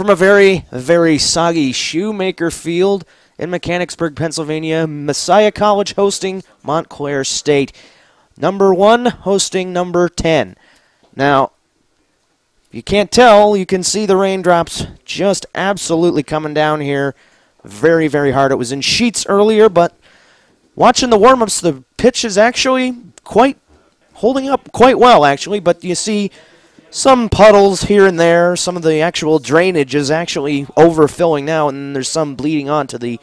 From a very, very soggy Shoemaker Field in Mechanicsburg, Pennsylvania, Messiah College hosting Montclair State. Number 1 hosting number 10. Now, if you can't tell, you can see the raindrops just absolutely coming down here very, very hard. It was in sheets earlier, but watching the warm-ups, the pitch is actually holding up quite well, actually, but you see some puddles here and there. Some of the actual drainage is actually overfilling now, and there's some bleeding onto the,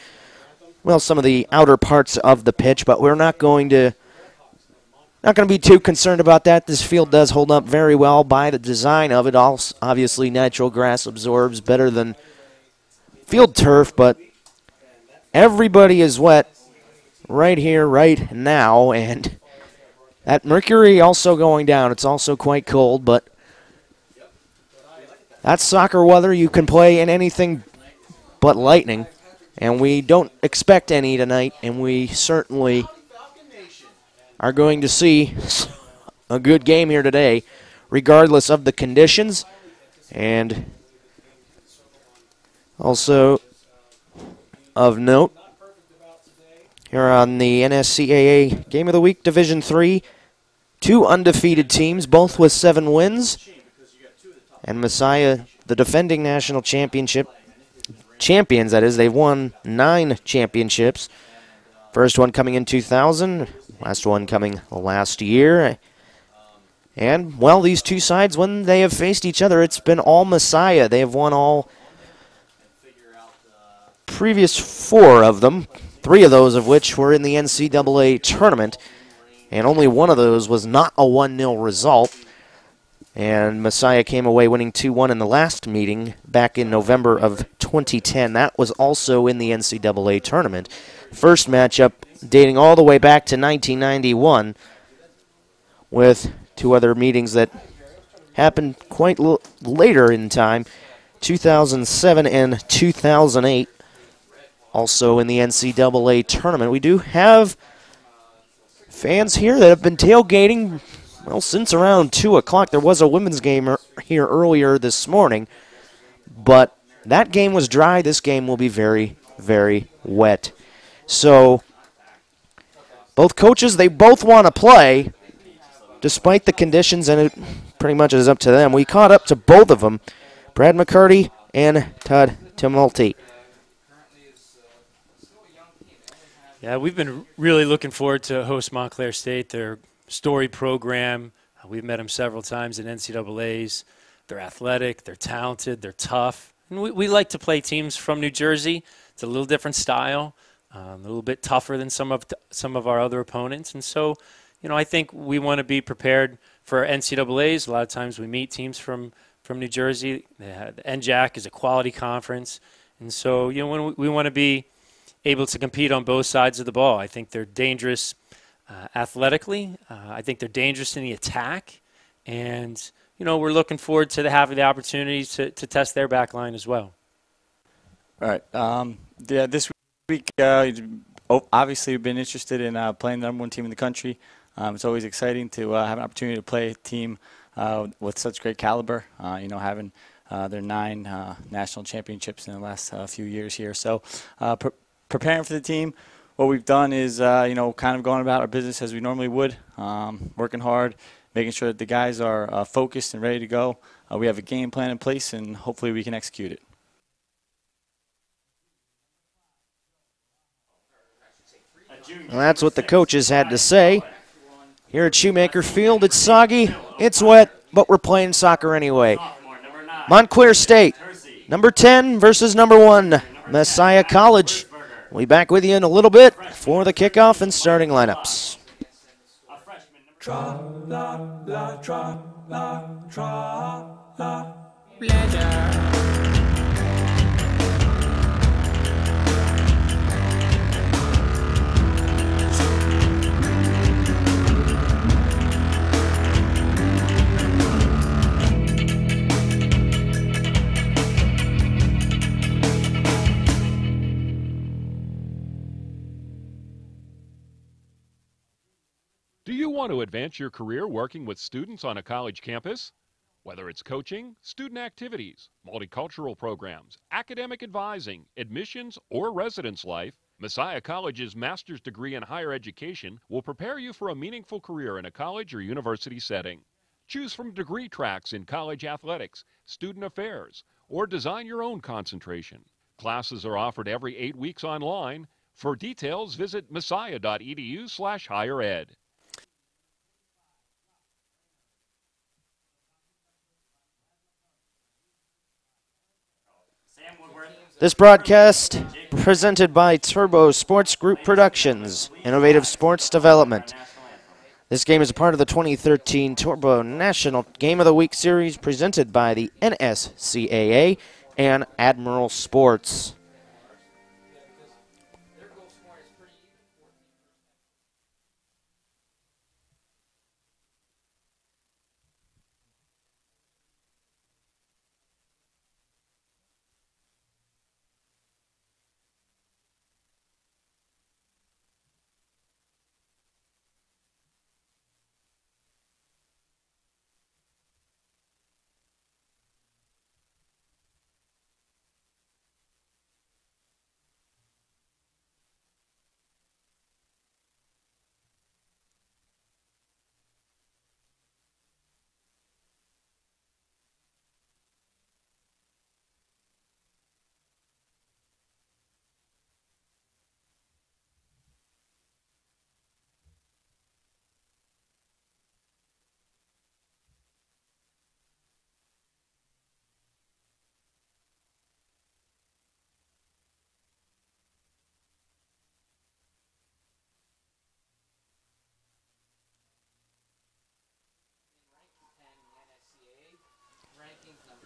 well, some of the outer parts of the pitch, but we're not going to be too concerned about that. This field does hold up very well by the design of it. Also, obviously, natural grass absorbs better than field turf, but everybody is wet right here, right now, and that mercury also going down. It's also quite cold, but that's soccer weather. You can play in anything but lightning, and we don't expect any tonight, and we certainly are going to see a good game here today, regardless of the conditions. And also of note, here on the NSCAA Game of the Week, Division III, 2 undefeated teams, both with 7 wins. And Messiah, the defending national champions, that is, they've won 9 championships. First one coming in 2000, last one coming last year. And, well, these two sides, when they have faced each other, it's been all Messiah. They have won all previous 4 of them, 3 of those of which were in the NCAA tournament, and only one of those was not a 1-0 result. And Messiah came away winning 2-1 in the last meeting back in November of 2010. That was also in the NCAA tournament. First matchup dating all the way back to 1991, with 2 other meetings that happened quite later in time, 2007 and 2008, also in the NCAA tournament. We do have fans here that have been tailgating, well, since around 2 o'clock. There was a women's game here earlier this morning, but that game was dry. This game will be very, very wet. So both coaches, they both want to play despite the conditions, and it pretty much is up to them. We caught up to both of them, Brad McCarty and Todd Tumulty. Yeah, we've been really looking forward to host Montclair State, their story program. We've met them several times in NCAAs. They're athletic, they're talented, they're tough. And we like to play teams from New Jersey. It's a little different style, a little bit tougher than some of our other opponents. And so, you know, I think we want to be prepared for NCAAs. A lot of times we meet teams from New Jersey. The NJAC is a quality conference. And so, you know, we want to be able to compete on both sides of the ball. I think they're dangerous athletically. I think they're dangerous in the attack. And, you know, we're looking forward to having the opportunities to test their back line as well. All right. Yeah, this week, obviously, we've been interested in playing the #1 team in the country. It's always exciting to have an opportunity to play a team with such great caliber, you know, having their 9 national championships in the last few years here. So preparing for the team, what we've done is, you know, kind of going about our business as we normally would, working hard, making sure that the guys are focused and ready to go. We have a game plan in place, and hopefully we can execute it. Well, that's what the coaches had to say. Here at Shoemaker Field, it's soggy, it's wet, but we're playing soccer anyway. Montclair State, number 10 versus number 1, Messiah College. We'll be back with you in a little bit for the kickoff and starting lineups. Do you want to advance your career working with students on a college campus? Whether it's coaching, student activities, multicultural programs, academic advising, admissions, or residence life, Messiah College's master's degree in higher education will prepare you for a meaningful career in a college or university setting. Choose from degree tracks in college athletics, student affairs, or design your own concentration. Classes are offered every 8 weeks online. For details, visit messiah.edu/highered. This broadcast presented by Turbo Sports Group Productions, Innovative Sports Development. This game is a part of the 2013 Turbo National Game of the Week series presented by the NSCAA and Admiral Sports.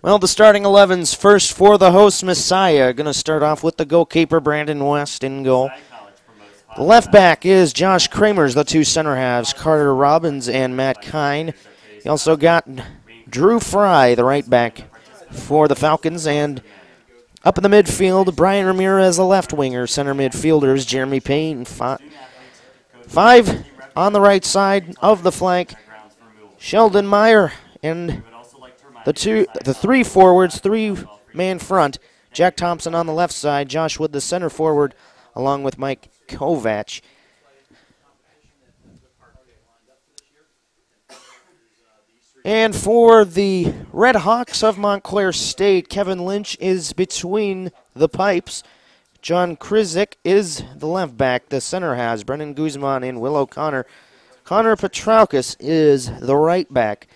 Well, the starting 11's first for the host, Messiah. Going to start off with the goalkeeper, Brandon West, in goal. The left back is Josh Kramers, the two center halves, Carter Robbins and Matt Kine. You also got Drew Fry, the right back for the Falcons. And up in the midfield, Brian Ramirez, the left winger. Center midfielders, Jeremy Payne. Five on the right side of the flank, Sheldon Meyer. And the three forwards, three-man front. Jack Thompson on the left side, Josh Wood the center forward, along with Mike Kovac. And for the Red Hawks of Montclair State, Kevin Lynch is between the pipes. John Krizik is the left back. The center has Brendan Guzman and Will O'Connor. Connor Petraukis is the right back.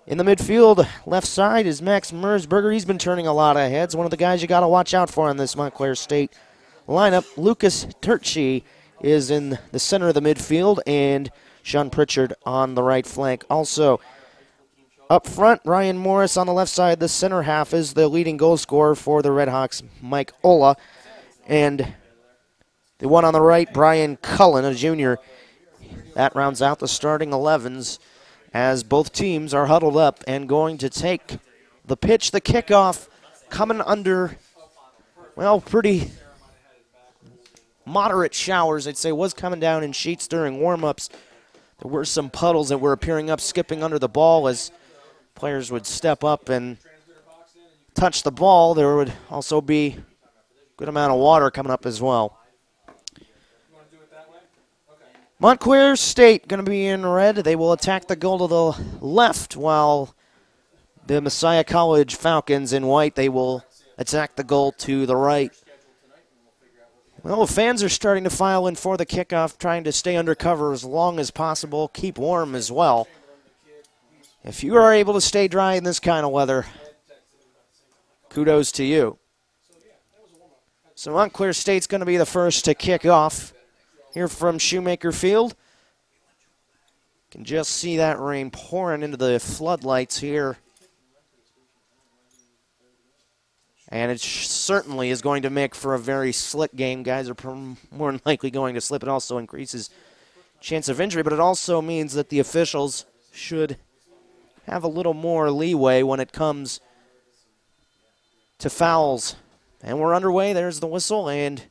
In the midfield, left side is Max Mersberger. He's been turning a lot of heads. One of the guys you got to watch out for in this Montclair State lineup. Lucas Turchi is in the center of the midfield, and Sean Pritchard on the right flank. Also, up front, Ryan Morris on the left side. The center half is the leading goal scorer for the Red Hawks, Mike Ola. And the one on the right, Brian Cullen, a junior. That rounds out the starting 11s. As both teams are huddled up and going to take the pitch. The kickoff coming under, well, pretty moderate showers, I'd say. Was coming down in sheets during warm-ups. There were some puddles that were appearing up, skipping under the ball as players would step up and touch the ball. There would also be a good amount of water coming up as well. Montclair State going to be in red. They will attack the goal to the left, while the Messiah College Falcons in white, they will attack the goal to the right. Well, fans are starting to file in for the kickoff, trying to stay under cover as long as possible, keep warm as well. If you are able to stay dry in this kind of weather, kudos to you. So Montclair State's going to be the first to kick off. Here from Shoemaker Field. Can just see that rain pouring into the floodlights here. And it certainly is going to make for a very slick game. Guys are more than likely going to slip. It also increases chance of injury, but it also means that the officials should have a little more leeway when it comes to fouls. And we're underway. There's the whistle, and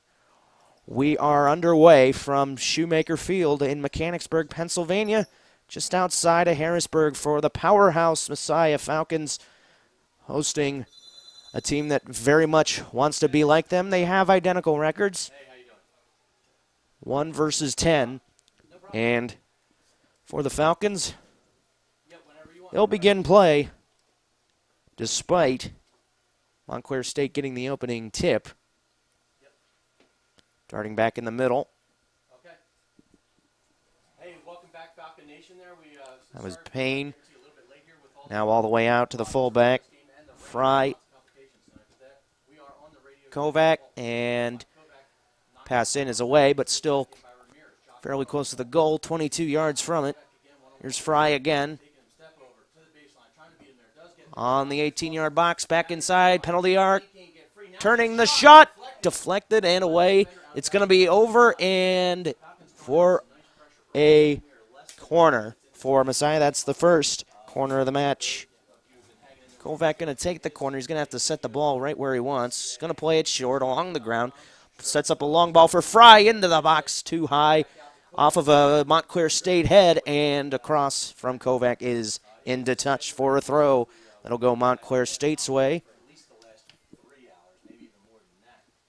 we are underway from Shoemaker Field in Mechanicsburg, Pennsylvania. just outside of Harrisburg for the powerhouse Messiah Falcons, hosting a team that very much wants to be like them. They have identical records, 1 versus 10. And for the Falcons, they'll begin play despite Montclair State getting the opening tip. Starting back in the middle. Okay. Hey, welcome back, Falcon Nation. There that was Payne. Now all the way out to the fullback. Fry. Kovac, and pass in is away, but still fairly close to the goal, 22 yards from it. Here's Fry again. On the 18-yard box, back inside, penalty arc. Turning the shot, deflected and away. It's going to be over and for a corner for Messiah. That's the first corner of the match. Kovac going to take the corner. He's going to have to set the ball right where he wants. He's going to play it short along the ground. Sets up a long ball for Fry into the box, too high. Off of a Montclair State head and across from Kovac is into touch for a throw. That'll go Montclair State's way.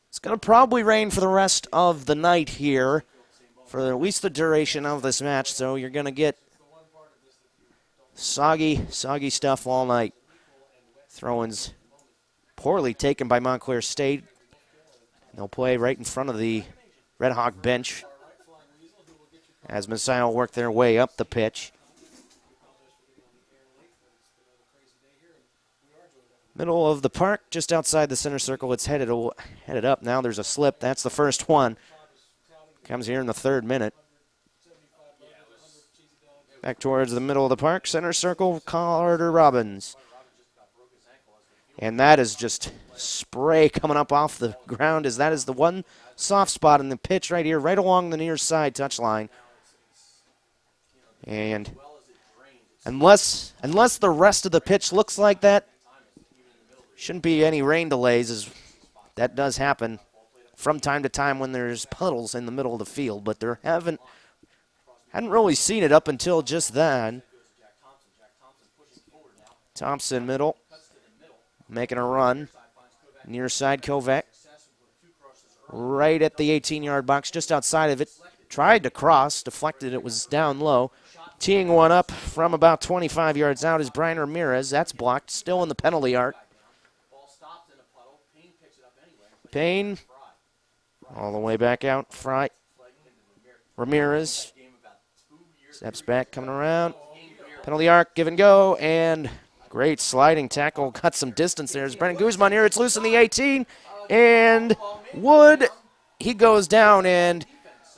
It's going to probably rain for the rest of the night here, for at least the duration of this match, so you're going to get soggy stuff all night. Throw-ins poorly taken by Montclair State. They'll play right in front of the Red Hawk bench as Messiah will work their way up the pitch. Middle of the park, just outside the center circle. It's headed up. Now there's a slip. That's the first one. Comes here in the 3rd minute. Back towards the middle of the park. Center circle, Carter Robbins. And that is just spray coming up off the ground, as that is the one soft spot in the pitch right here, right along the near side touchline. And unless the rest of the pitch looks like that, shouldn't be any rain delays, as that does happen from time to time when there's puddles in the middle of the field, but there hadn't really seen it up until just then. Thompson middle, making a run. Near side Kovac, right at the 18-yard box, just outside of it. Tried to cross, deflected, it was down low. Teeing one up from about 25 yards out is Brian Ramirez. That's blocked, still in the penalty arc. Payne, all the way back out, Fry. Ramirez steps back, coming around. Penalty arc, give and go, and great sliding tackle. Got some distance there. It's Brennan Guzman here. It's loose in the 18, and Wood, he goes down, and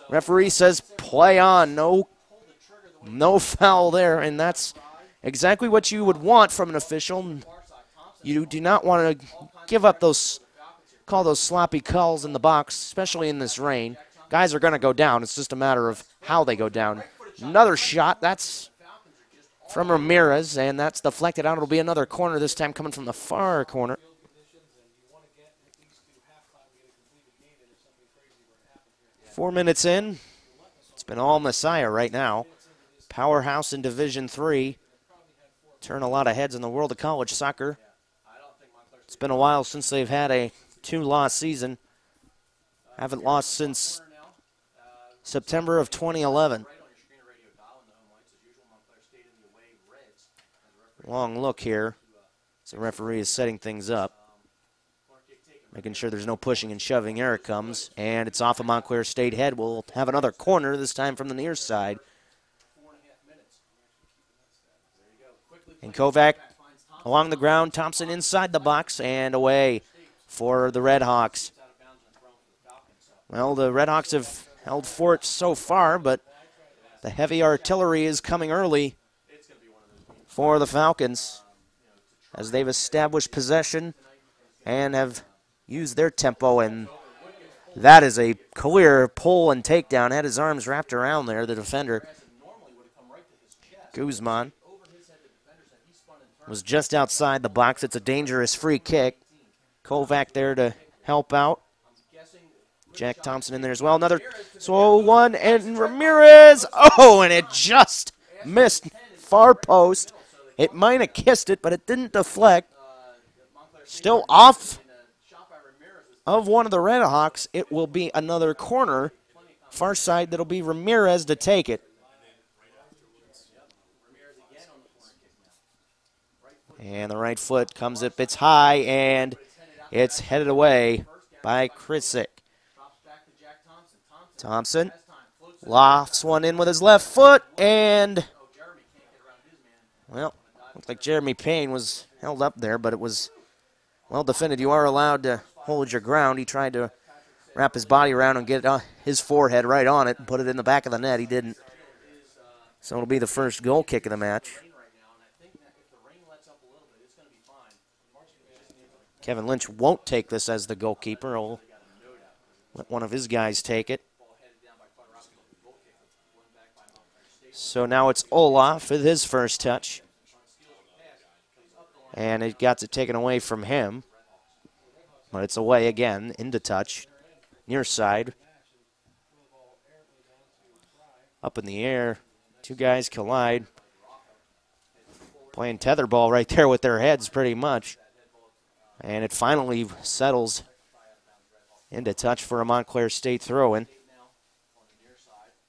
referee says play on. No foul there, and that's exactly what you would want from an official. You do not want to give up call those sloppy calls in the box, especially in this rain. Guys are going to go down. It's just a matter of how they go down. Another shot. That's from Ramirez, and that's deflected out. It'll be another corner, this time coming from the far corner. Four minutes in. It's been all Messiah right now. Powerhouse in Division III. Turn a lot of heads in the world of college soccer. It's been a while since they've had a 2-loss season. Haven't lost since September of 2011. Long look here. So the referee is setting things up. Making sure there's no pushing and shoving. Here it comes. And it's off of Montclair State head. We'll have another corner, this time from the near side. And Kovac along the ground. Thompson inside the box and away for the Red Hawks. Well, the Red Hawks have held fort so far, but the heavy artillery is coming early for the Falcons as they've established possession and have used their tempo, and that is a clear pull and takedown. Had his arms wrapped around there, the defender. Guzman was just outside the box. It's a dangerous free kick. Kovac there to help out. Jack Thompson in there as well. Another slow one, and Ramirez. Oh, and it just missed far post. It might have kissed it, but it didn't deflect. Still off of one of the Red Hawks. It will be another corner, far side, that'll be Ramirez to take it. And the right foot comes up, it's high, and it's headed away by Krisick. Thompson lofts one in with his left foot, and, well, looked like Jeremy Payne was held up there, but it was well defended. You are allowed to hold your ground. He tried to wrap his body around and get his forehead right on it and put it in the back of the net. He didn't. So it'll be the first goal kick of the match. Kevin Lynch won't take this as the goalkeeper. He'll let one of his guys take it. So now it's Olaf with his first touch. And it got it taken away from him. But it's away again, into touch. Near side. Up in the air. Two guys collide. Playing tetherball right there with their heads pretty much. And it finally settles into touch for a Montclair State throw-in.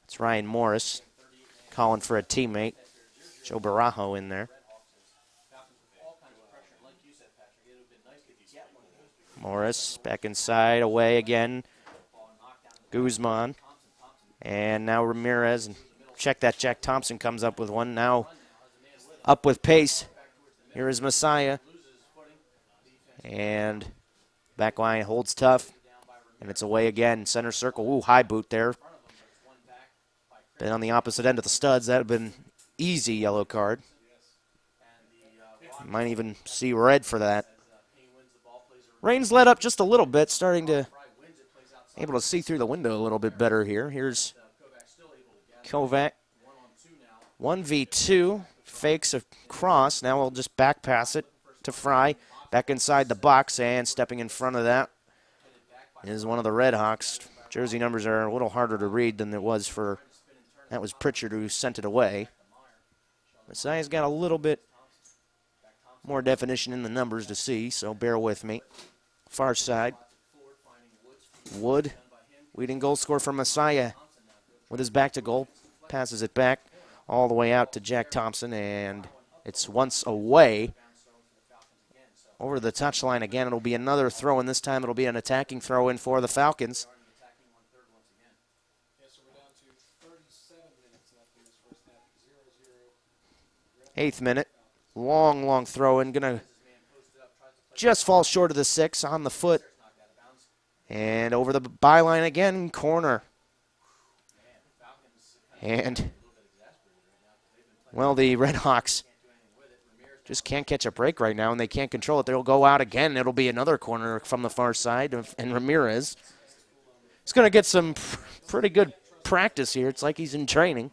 It's Ryan Morris calling for a teammate. Joe Barajo in there. Morris back inside, away again. Guzman. And now Ramirez. And check that, Jack Thompson comes up with one. Now up with pace. Here is Messiah. And back line holds tough. And it's away again. Center circle. Ooh, high boot there. Been on the opposite end of the studs. That would have been easy yellow card. Might even see red for that. Rain's let up just a little bit, starting to able to see through the window a little bit better here. Here's Kovac. 1v2. Fakes a cross. Now we'll just back pass it to Fry. Back inside the box, and stepping in front of that is one of the Red Hawks. Jersey numbers are a little harder to read than it was for, that was Pritchard who sent it away. Messiah's got a little bit more definition in the numbers to see, so bear with me. Far side. Wood, leading goal scorer for Messiah with his back to goal. Passes it back all the way out to Jack Thompson, and it's once away. Over the touchline again. It'll be another throw, and this time it'll be an attacking throw-in for the Falcons. 8th minute. Long throw-in. Going to just fall short of the 6 on the foot. And over the byline again, corner. And, well, the Red Hawks just can't catch a break right now, and they can't control it. They'll go out again. It'll be another corner from the far side, and Ramirez. He's going to get some pretty good practice here. It's like he's in training,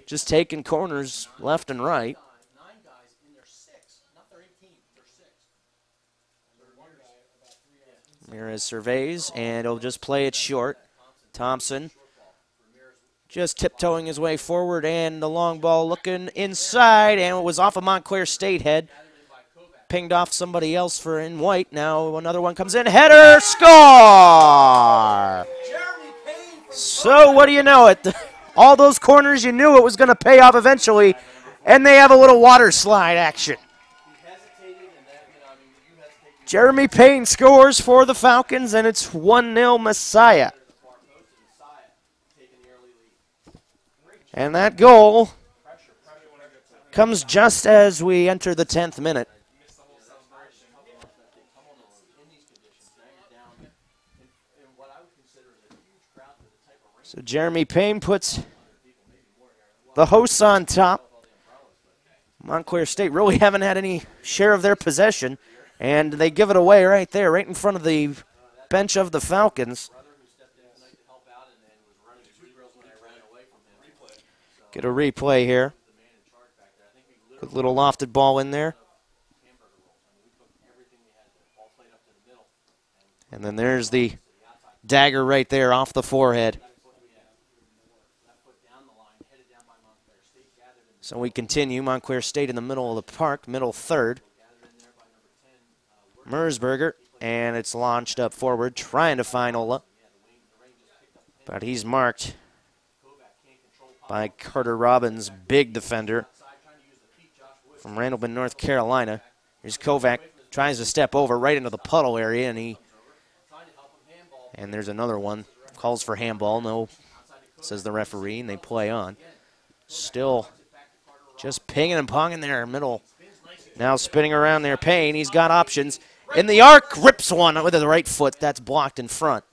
just taking corners left and right. Ramirez surveys, and he'll just play it short. Thompson just tiptoeing his way forward, and the long ball looking inside, and it was off a Montclair State head. Pinged off somebody else for in white. Now another one comes in. Header, score! So what do you know it? All those corners, you knew it was going to pay off eventually, and they have a little water slide action. Jeremy Payne scores for the Falcons, and it's 1-0 Messiah. And that goal comes just as we enter the 10th minute. So Jeremy Payne puts the hosts on top. Montclair State really haven't had any share of their possession, and they give it away right there, right in front of the bench of the Falcons. Get a replay here. Good little lofted ball in there. And then there's the dagger right there off the forehead. So we continue. Montclair State in the middle of the park, middle third. Mersberger, and it's launched up forward, trying to find Ola. But he's marked by Carter Robbins, big defender from Randleman, North Carolina. Here's Kovac, tries to step over right into the puddle area, and there's another one. Calls for handball, no, says the referee, and they play on. Still just pinging and ponging there, middle. Now spinning around there, Payne, he's got options. In the arc, rips one with the right foot, that's blocked in front.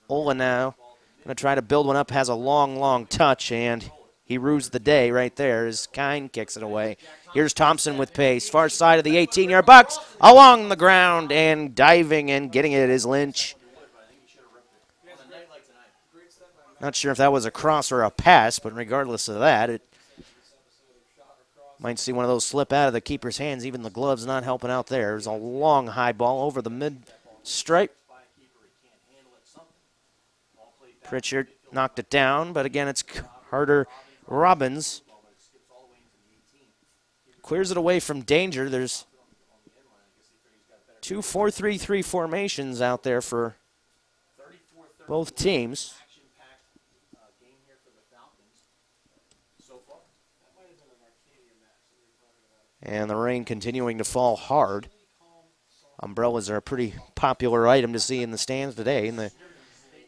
Ola now going to try to build one up, has a long touch, and he rues the day right there as Kine kicks it away. Here's Thompson with pace, far side of the 18-yard box, along the ground, and diving and getting it is Lynch. Not sure if that was a cross or a pass, but regardless of that, it might see one of those slip out of the keeper's hands. Even the gloves not helping out there. There's a long high ball over the mid-stripe. Pritchard knocked it down, but again, it's Carter Robbins. Clears it away from danger. There's two 4-3-3 formations out there for both teams. And the rain continuing to fall hard. Umbrellas are a pretty popular item to see in the stands today, and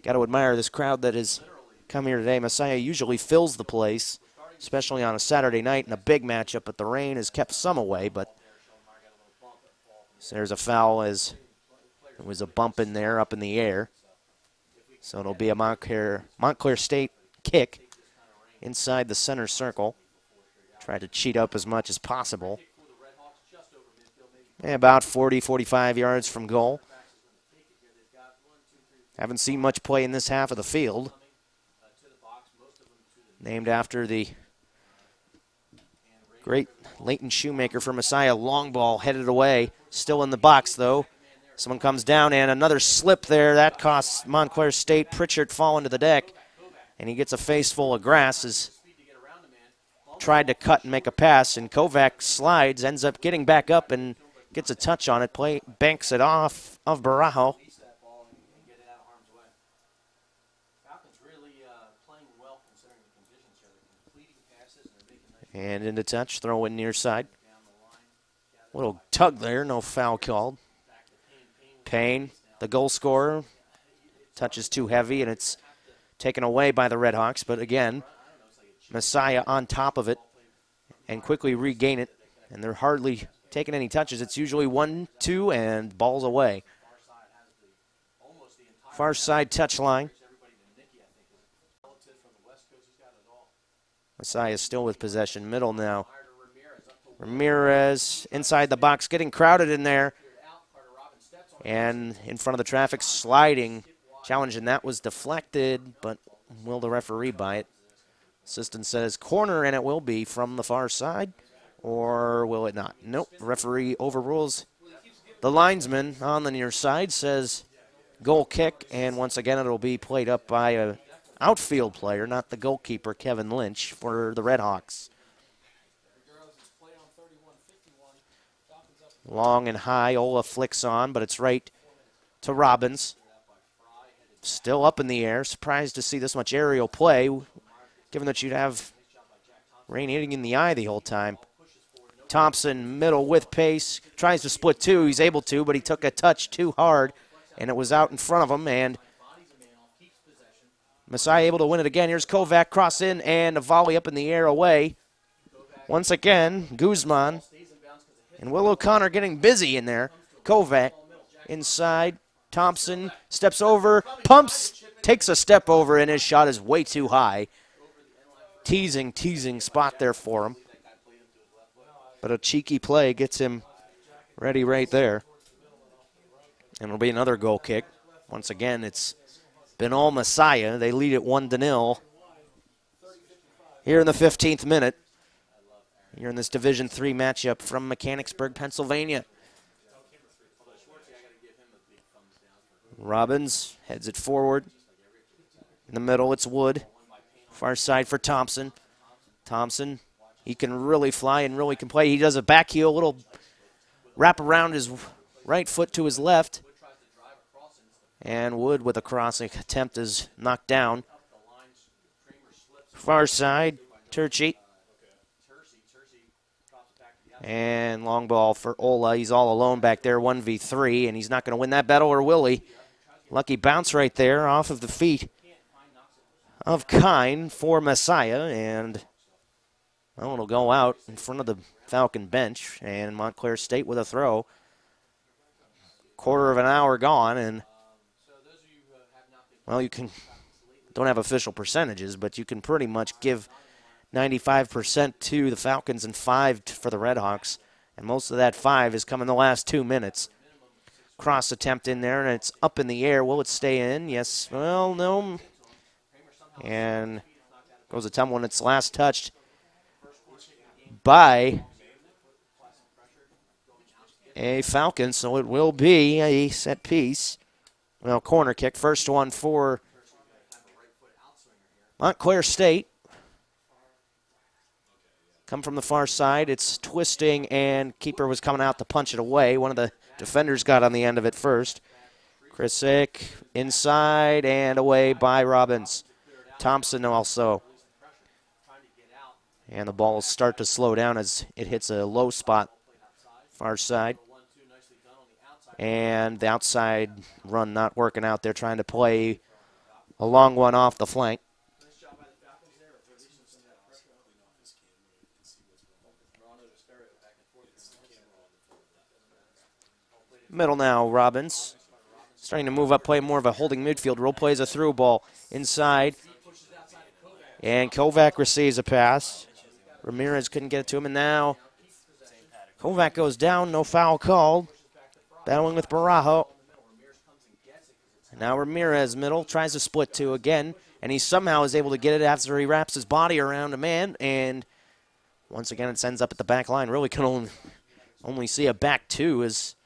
got to admire this crowd that has come here today. Messiah usually fills the place, especially on a Saturday night in a big matchup, but the rain has kept some away. But so there's a foul as there was a bump in there up in the air. So it'll be a Montclair State kick inside the center circle. Try to cheat up as much as possible. About 40, 45 yards from goal. Haven't seen much play in this half of the field. Named after the great Leighton Shoemaker for Messiah. Long ball headed away. Still in the box, though. Someone comes down, and another slip there. That costs Montclair State. Pritchard falling to the deck, and he gets a face full of grass as tried to cut and make a pass, and Kovac slides, ends up getting back up and gets a touch on it, banks it off of Barajo. And into touch, throw in near side. Little tug there, no foul called. Payne, the goal scorer, touch is too heavy, and it's taken away by the Redhawks, but again, Messiah on top of it and quickly regain it, and they're hardly taking any touches. It's usually 1-2 and balls away. Far side touch line. Messiah still with possession. Middle now. Ramirez inside the box, getting crowded in there. And in front of the traffic, sliding challenge, and that was deflected, but will the referee buy it? Assistant says corner, and it will be from the far side, or will it not? Nope, referee overrules the linesman on the near side, says goal kick, and once again it'll be played up by a outfield player, not the goalkeeper, Kevin Lynch, for the Redhawks. Long and high, Ola flicks on, but it's right to Robbins. Still up in the air, surprised to see this much aerial play, given that you'd have rain hitting in the eye the whole time. Thompson, middle with pace, tries to split two. He's able to, but he took a touch too hard, and it was out in front of him, and Messiah able to win it again. Here's Kovac, cross in, and a volley up in the air away. Once again, Guzman and Will O'Connor getting busy in there. Kovac inside. Thompson steps over, pumps, takes a step over, and his shot is way too high. Teasing spot there for him. But a cheeky play gets him ready right there. And it'll be another goal kick. Once again, it's been all Messiah. They lead it 1-0 here in the 15th minute. Here in this Division III matchup from Mechanicsburg, Pennsylvania. Robbins heads it forward. In the middle, it's Wood. Far side for Thompson. Thompson He can really fly and really can play. He does a back heel, a little wrap around his right foot to his left. And Wood with a crossing attempt is knocked down. Far side, Turchi. And long ball for Ola. He's all alone back there, 1v3, and he's not going to win that battle, or will he? Lucky bounce right there off of the feet of Kine for Messiah, and well, it'll go out in front of the Falcon bench, and Montclair State with a throw. Quarter of an hour gone, and well, you don't have official percentages, but you can pretty much give 95% to the Falcons and 5 for the Redhawks, and most of that 5 has come in the last 2 minutes. Cross attempt in there, and it's up in the air. Will it stay in? Yes. Well, no. And goes a tumble when it's last touched by a Falcon, so it will be a set piece. Well, corner kick. First one for Montclair State. Come from the far side. It's twisting, and keeper was coming out to punch it away. One of the defenders got on the end of it first. Krisick inside and away by Robbins. Thompson also. And the ball will start to slow down as it hits a low spot, far side. And the outside run not working out. They're trying to play a long one off the flank. Middle now, Robbins. Starting to move up, play more of a holding midfield role. Plays a through ball inside. And Kovac receives a pass. Ramirez couldn't get it to him, and now Kovac goes down, no foul called. Battling with Barajo. And now Ramirez middle, tries to split two again, and he somehow is able to get it after he wraps his body around a man, and once again it ends up at the back line. Really can only see a back two as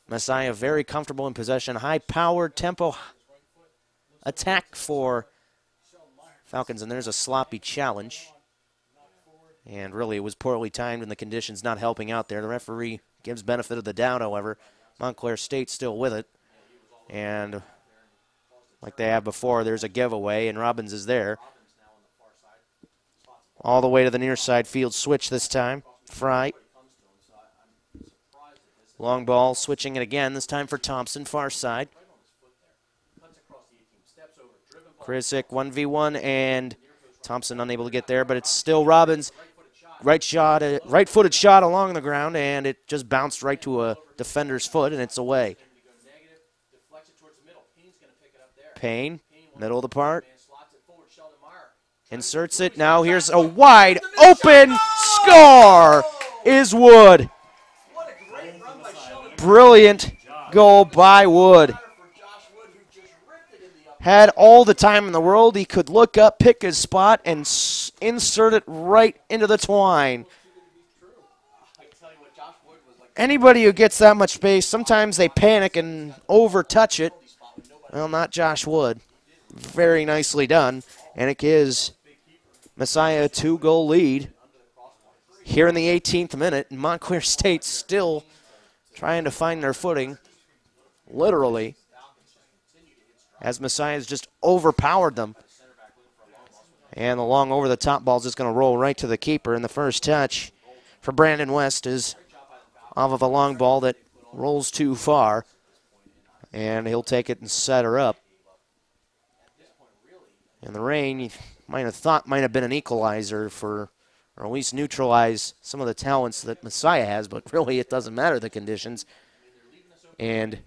Messiah very comfortable in possession. High-powered tempo attack for Falcons, and there's a sloppy challenge. And really, it was poorly timed and the conditions not helping out there. The referee gives benefit of the doubt, however. Montclair State still with it. And like they have before, there's a giveaway, and Robbins is there. All the way to the near side field switch this time. Fry. Long ball, switching it again, this time for Thompson, far side. Krisick 1v1, and Thompson unable to get there, but it's still Robbins. Right-footed shot along the ground, and it just bounced right to a defender's foot, and it's away. Payne, middle of the part. Inserts it. Now here's a wide open score is Wood. Brilliant goal by Wood. Had all the time in the world. He could look up, pick his spot, and insert it right into the twine. Anybody who gets that much space, sometimes they panic and over-touch it. Well, not Josh Wood. Very nicely done. And it gives Messiah a 2-goal lead here in the 18th minute. And Montclair State still trying to find their footing, literally, as Messiah's just overpowered them. And the long over-the-top ball is just going to roll right to the keeper. And the first touch for Brandon West is off of a long ball that rolls too far. And he'll take it and set her up. And the rain, you might have thought might have been an equalizer for, or at least neutralize some of the talents that Messiah has, but really it doesn't matter the conditions. And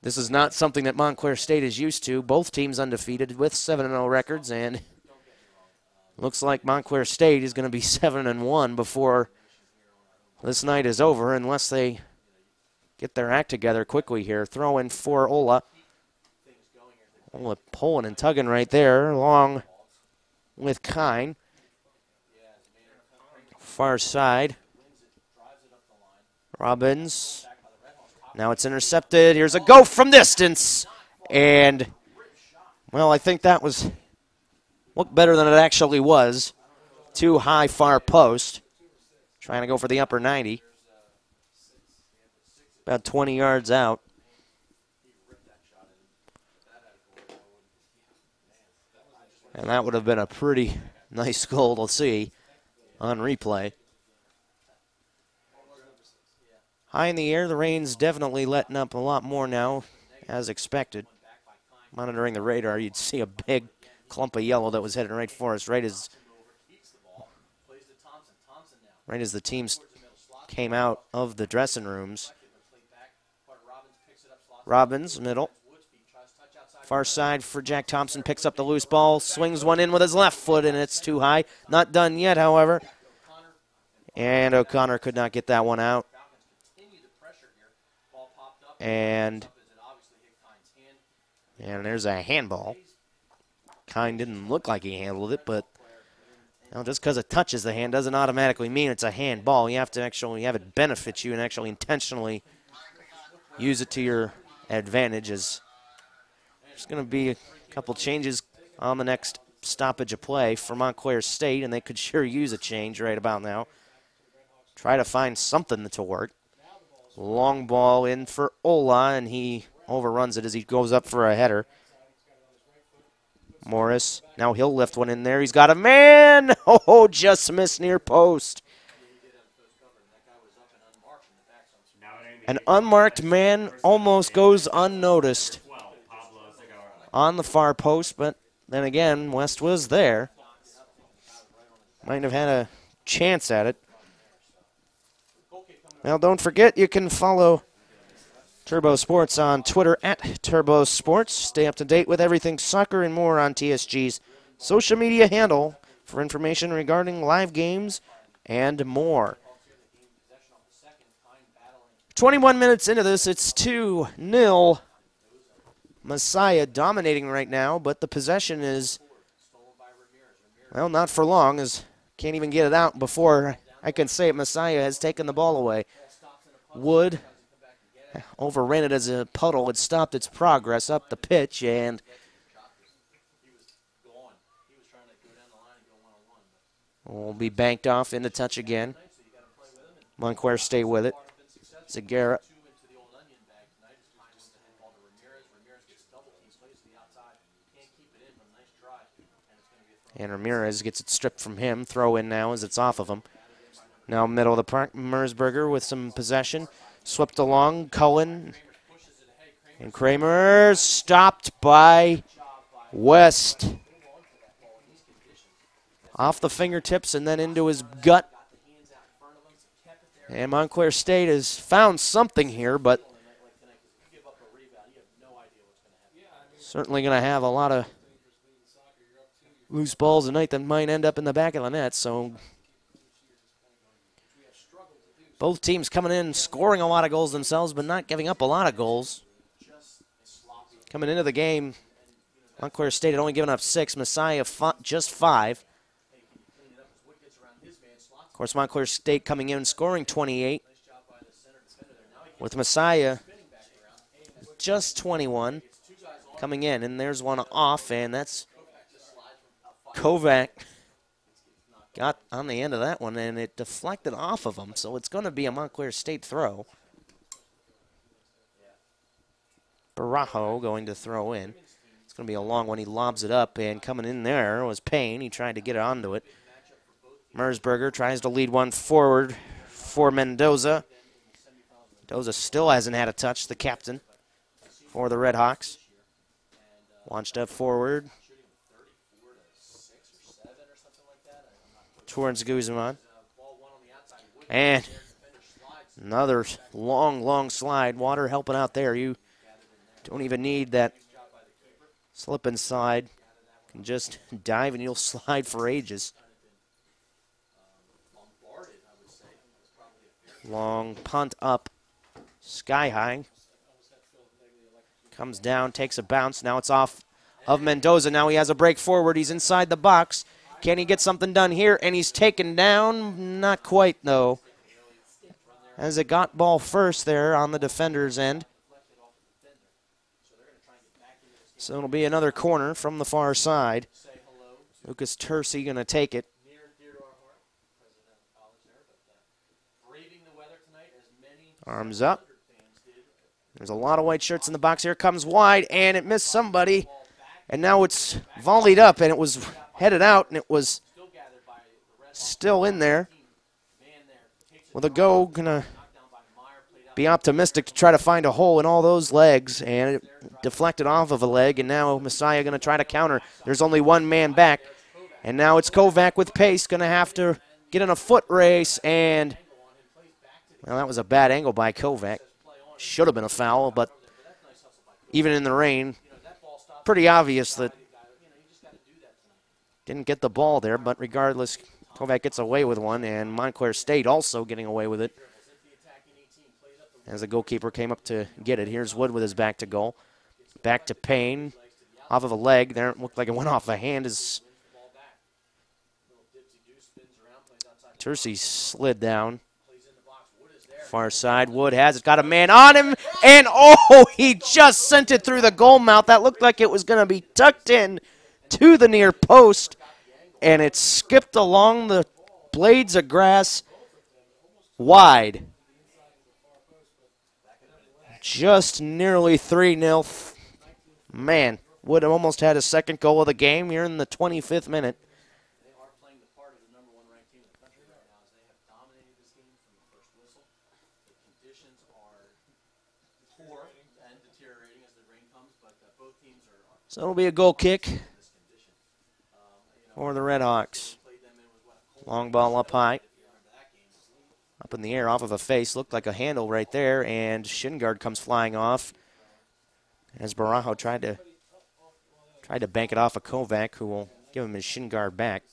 this is not something that Montclair State is used to. Both teams undefeated with 7-0 records, and looks like Montclair State is going to be 7-1 before this night is over, unless they get their act together quickly here. Throw in for Ola. Ola pulling and tugging right there, along with Kine. Far side. Robbins. Now it's intercepted. Here's a go from distance. And, well, I think that looked better than it actually was. Too high far post. Trying to go for the upper 90. About 20 yards out. And that would have been a pretty nice goal to see on replay. High in the air, the rain's definitely letting up a lot more now, as expected. Monitoring the radar, you'd see a big clump of yellow that was heading right for us, right as the teams came out of the dressing rooms. Robbins, middle. Far side for Jack Thompson, picks up the loose ball, swings one in with his left foot, and it's too high. Not done yet, however. And O'Connor could not get that one out. And there's a handball. Kine didn't look like he handled it, but just because it touches the hand doesn't automatically mean it's a handball. You have to actually have it benefit you and actually intentionally use it to your advantage. As there's going to be a couple changes on the next stoppage of play for Montclair State, and they could sure use a change right about now. Try to find something to work. Long ball in for Ola, and he overruns it as he goes up for a header. Morris, now he'll lift one in there. He's got a man! Oh, just missed near post. An unmarked man almost goes unnoticed on the far post, but then again, West was there. Might have had a chance at it. Now, don't forget, you can follow Turbo Sports on Twitter at Turbo Sports. Stay up to date with everything soccer and more on TSG's social media handle for information regarding live games and more. 21 minutes into this, it's 2-0. Messiah dominating right now, but the possession is, well, not for long, as can't even get it out before I can say it. Messiah has taken the ball away. Wood overran it as a puddle. It stopped its progress up the pitch, and will be banked off into touch again. Montclair stay with it. Zagara. And Ramirez gets it stripped from him. Throw in now as it's off of him. Now middle of the park, Mersberger with some possession. Swept along, Cullen. And Kramer stopped by West. Off the fingertips and then into his gut. And Montclair State has found something here, but certainly going to have a lot of loose balls tonight that might end up in the back of the net. So both teams coming in, scoring a lot of goals themselves, but not giving up a lot of goals. Coming into the game, Montclair State had only given up 6. Messiah just 5. Of course, Montclair State coming in, scoring 28. With Messiah just 21 coming in. And there's one off, and that's Kovac. Got on the end of that one, and it deflected off of him, so it's going to be a Montclair State throw. Barajo going to throw in. It's going to be a long one. He lobs it up, and coming in there was Payne. He tried to get onto it. Mersberger tries to lead one forward for Mendoza. Mendoza still hasn't had a touch, the captain for the Red Hawks. Launched up forward. Towards Guzman. And another long slide. Water helping out there. You don't even need that slip inside. You can just dive and you'll slide for ages. Long punt up. Sky high. Comes down, takes a bounce. Now it's off of Mendoza. Now he has a break forward. He's inside the box. Can he get something done here? And he's taken down. Not quite, though. As it got ball first there on the defender's end. So it'll be another corner from the far side. Lucas Tercy going to take it. Arms up. There's a lot of white shirts in the box. Here comes wide, and it missed somebody. And now it's volleyed up, and it was headed out, and it was still in there. Well, the go going to be optimistic to try to find a hole in all those legs, and it deflected off of a leg, and now Messiah going to try to counter. There's only one man back, and now it's Kovac with pace, going to have to get in a foot race, and, well, that was a bad angle by Kovac. Should have been a foul, but even in the rain, pretty obvious that didn't get the ball there, but regardless, Kovac gets away with one, and Montclair State also getting away with it as the goalkeeper came up to get it. Here's Wood with his back to goal. Back to Payne, off of a leg there. It looked like it went off a hand as Tercey slid down. Far side, Wood has it, got a man on him, and oh, he just sent it through the goal mouth. That looked like it was going to be tucked in to the near post, and it skipped along the blades of grass wide. Just nearly 3-0. Man, Wood almost had a second goal of the game here in the 25th minute. So it'll be a goal kick for the Red Hawks. Long ball up high. Up in the air off of a face. Looked like a handle right there, and shin guard comes flying off as Barajo tried to bank it off of Kovac, who will give him his shin guard back.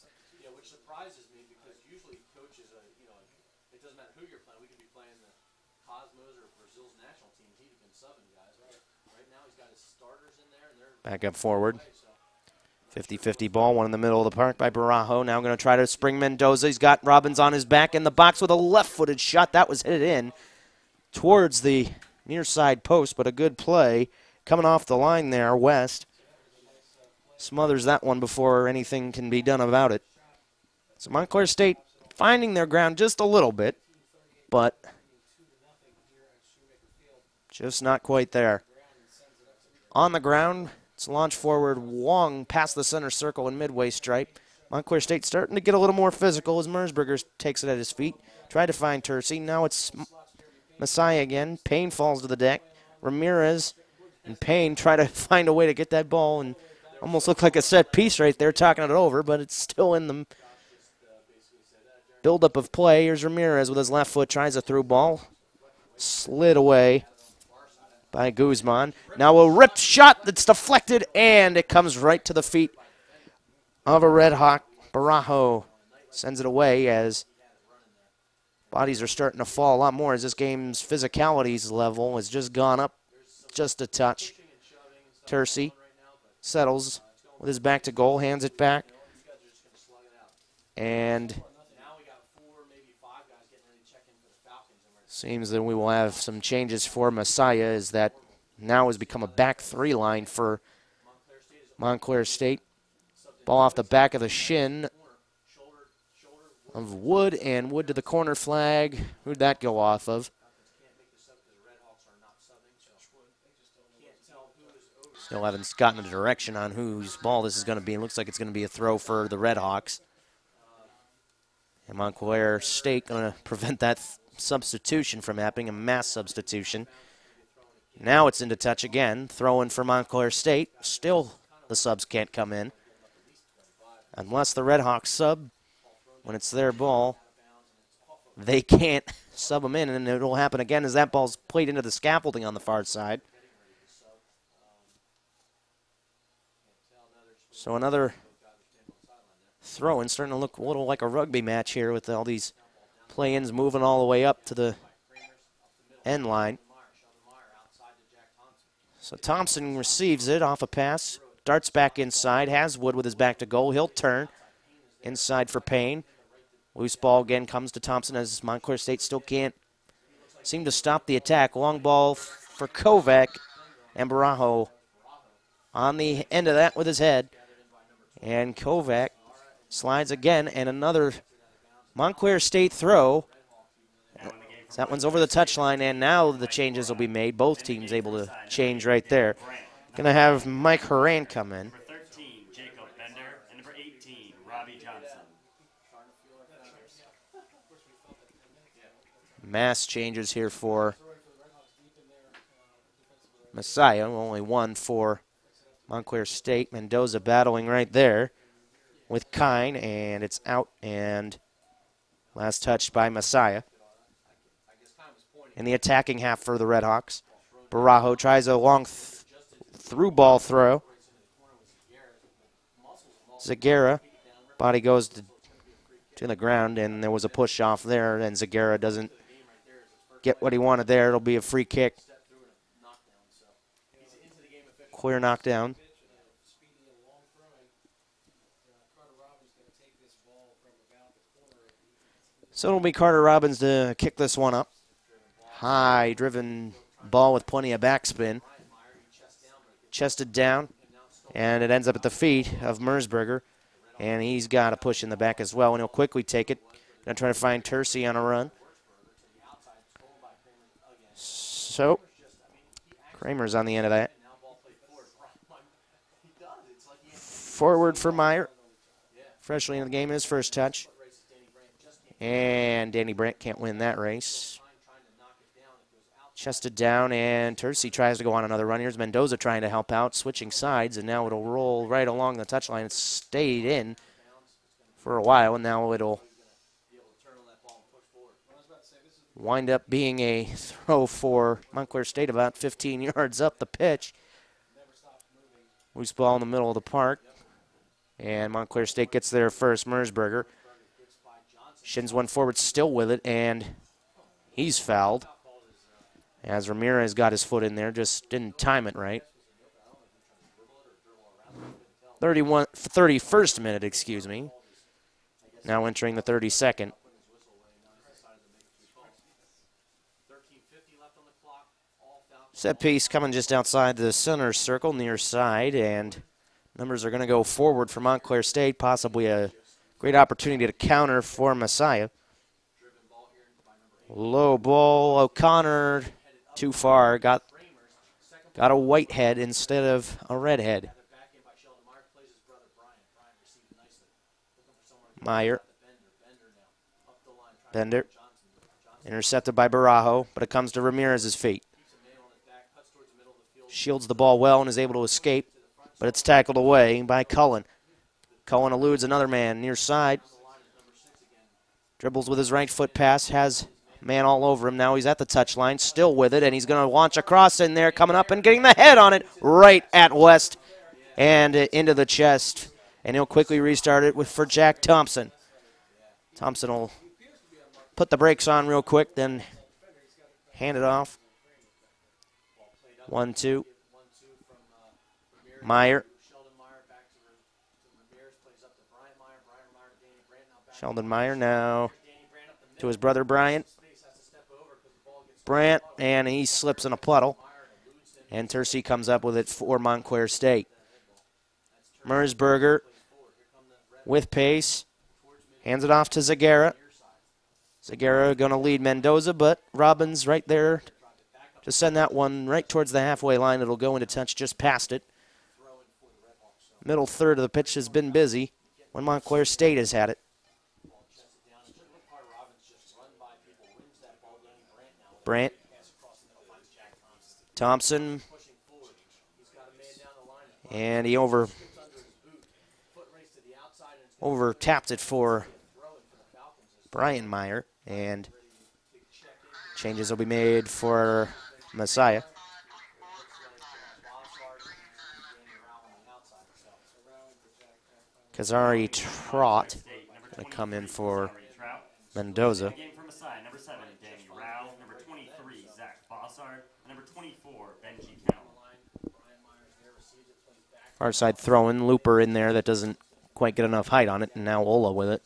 Yeah, which surprises me because usually coaches, it doesn't matter who you're playing. We could be playing the Cosmos or Brazil's national team. He'd have been subbing guys. Right now he's got his starters in there, and they're back up forward. 50-50 ball, one in the middle of the park by Barajo. Now going to try to spring Mendoza. He's got Robbins on his back in the box with a left-footed shot. That was hit in towards the near side post, but a good play coming off the line there. West smothers that one before anything can be done about it. So Montclair State finding their ground just a little bit, but just not quite there. On the ground, it's launched forward, Wong past the center circle and midway stripe. Montclair State starting to get a little more physical as Mersberger takes it at his feet. Tried to find Tercey. Now it's Messiah again. Payne falls to the deck. Ramirez and Payne try to find a way to get that ball, and almost looked like a set piece right there, talking it over, but it's still in the buildup of play. Here's Ramirez with his left foot, tries a through ball. Slid away by Guzman. Now a ripped shot that's deflected, and it comes right to the feet of a Red Hawk. Barajo sends it away as bodies are starting to fall a lot more as this game's physicalities level has just gone up just a touch. Tercey settles with his back to goal, hands it back, and seems that we will have some changes for Messiah, as that now has become a back three line for Montclair State. Ball off the back of the shin of Wood, and Wood to the corner flag. Who'd that go off of? Still haven't gotten a direction on whose ball this is going to be. It looks like it's going to be a throw for the Red Hawks. And Montclair State going to prevent that substitution from happening, a mass substitution. Now it's into touch again. Throw in for Montclair State. Still the subs can't come in. Unless the Red Hawks sub, when it's their ball, they can't sub them in, and it will happen again as that ball's played into the scaffolding on the far side. So another throw-in, starting to look a little like a rugby match here with all these play-ins moving all the way up to the end line. So Thompson receives it off a pass, darts back inside, has Wood with his back to goal. He'll turn inside for Payne. Loose ball again comes to Thompson as Montclair State still can't seem to stop the attack. Long ball for Kovac, and Barajo on the end of that with his head. And Kovac slides again, and another Montclair State throw. So that one's over the touchline, and now the changes will be made. Both teams able to change right there. Going to have Mike Horan come in. Number 13, Jacob Bender, and number 18, Robbie Johnson. Mass changes here for Messiah. Only one for Montclair State. Mendoza battling right there with Kine, and it's out, and last touched by Messiah. In the attacking half for the Redhawks, Barajo tries a long through ball throw. Zagara, body goes to the ground, and there was a push off there, and Zagara doesn't get what he wanted there. It'll be a free kick. Clear knockdown. So it'll be Carter Robbins to kick this one up. High driven ball with plenty of backspin. Chested down, and it ends up at the feet of Mersberger. And he's got a push in the back as well, and he'll quickly take it. Gonna try to find Tercy on a run. So, Kramer's on the end of that. Forward for Meyer. Freshly in the game, his first touch. And Danny Brandt can't win that race. Chested down, and Tercy tries to go on another run. Here's Mendoza trying to help out, switching sides, and now it'll roll right along the touchline. It stayed in for a while, and now it'll wind up being a throw for Montclair State about 15 yards up the pitch. Loose ball in the middle of the park, and Montclair State gets there first. Mersberger shins one forward, still with it, and he's fouled. As Ramirez got his foot in there, just didn't time it right. 31st minute, excuse me. Now entering the 32nd. Set piece coming just outside the center circle, near side, and numbers are going to go forward for Montclair State, possibly a great opportunity to counter for Messiah. Low ball, O'Connor. Too far, got a white head instead of a red head. Meyer. Bender. Intercepted by Barajo, but it comes to Ramirez's feet. Shields the ball well and is able to escape, but it's tackled away by Cullen. Cullen eludes another man near side. Dribbles with his right foot pass, has man all over him. Now he's at the touchline, still with it, and he's going to launch across in there, coming up and getting the head on it right at West and into the chest. And he'll quickly restart it for Jack Thompson. Thompson will put the brakes on real quick, then hand it off. 1-2. Meyer. Sheldon Meyer now to his brother Bryant. Brandt, and he slips in a puddle. And Tercy comes up with it for Montclair State. Mersberger with pace. Hands it off to Zagara. Zagara going to lead Mendoza, but Robbins right there to send that one right towards the halfway line. It'll go into touch just past it. Middle third of the pitch has been busy when Montclair State has had it. Brandt. Thompson. And he over-tapped it for Brian Meyer. And changes will be made for Messiah. Kazari Trott going to come in for Mendoza. Far side throw-in, Looper in there that doesn't quite get enough height on it, and now Ola with it.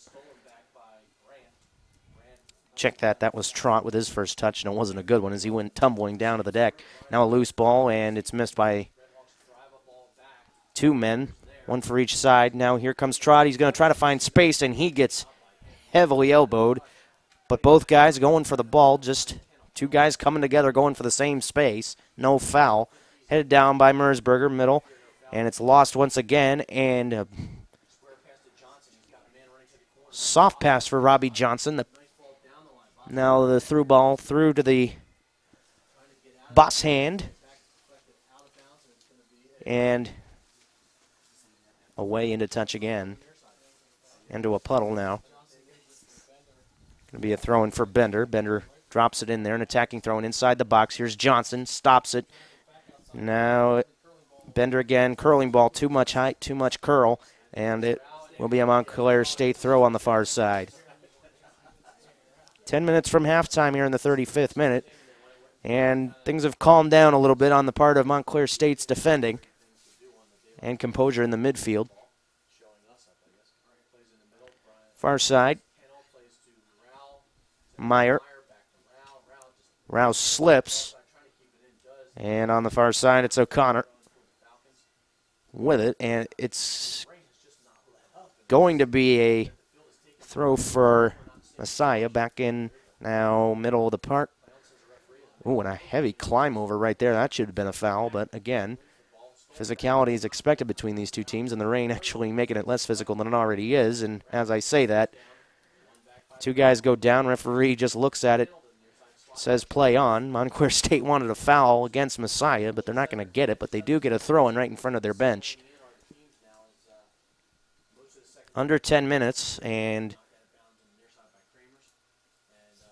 Check that. That was Trott with his first touch, and it wasn't a good one as he went tumbling down to the deck. Now a loose ball, and it's missed by two men, one for each side. Now here comes Trott. He's going to try to find space, and he gets heavily elbowed But both guys going for the ball, just two guys coming together going for the same space. No foul. Headed down by Merzberger, middle, and it's lost once again, and a soft pass for Robbie Johnson. Now the through ball through to the boss hand, and away into touch again, into a puddle now. Going to be a throw-in for Bender. Bender drops it in there, an attacking throw-in inside the box. Here's Johnson, stops it. Now Bender again, curling ball, too much height, too much curl, and it will be a Montclair State throw on the far side. 10 minutes from halftime here in the 35th minute, and things have calmed down a little bit on the part of Montclair State's defending and composure in the midfield. Far side, Meyer. Rouse slips, and on the far side it's O'Connor with it, and it's going to be a throw for Messiah back in now middle of the park. Ooh, and a heavy climb over right there. That should have been a foul, but again, physicality is expected between these two teams, and the rain actually making it less physical than it already is. And as I say that, two guys go down. Referee just looks at it, says play on. Montclair State wanted a foul against Messiah, but they're not going to get it, but they do get a throw-in right in front of their bench. Under 10 minutes, and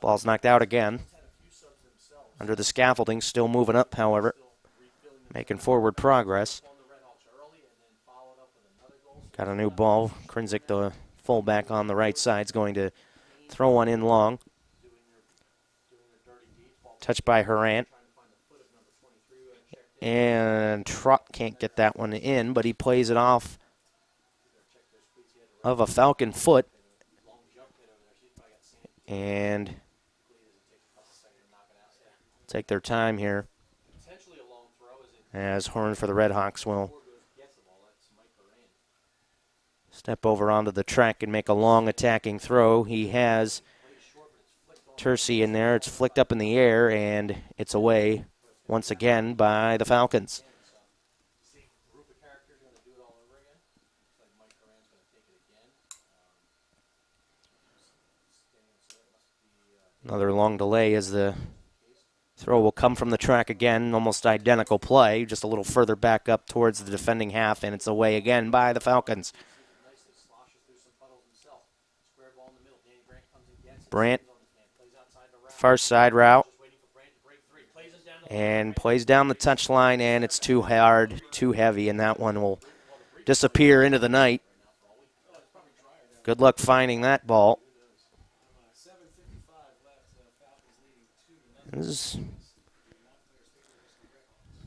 ball's knocked out again. Under the scaffolding, still moving up, however, making forward progress. Got a new ball. Krinzik, the fullback on the right side, is going to throw one in long. Touched by Herant. And Trott can't get that one in, but he plays it off of a Falcon foot. And take their time here as Horn for the Red Hawks will step over onto the track and make a long attacking throw. He has Tercy in there. It's flicked up in the air, and it's away once again by the Falcons. Another long delay as the throw will come from the track again. Almost identical play, just a little further back up towards the defending half, and it's away again by the Falcons. Brandt, far side route, and plays down the touchline, and it's too hard, too heavy, and that one will disappear into the night. Good luck finding that ball. This is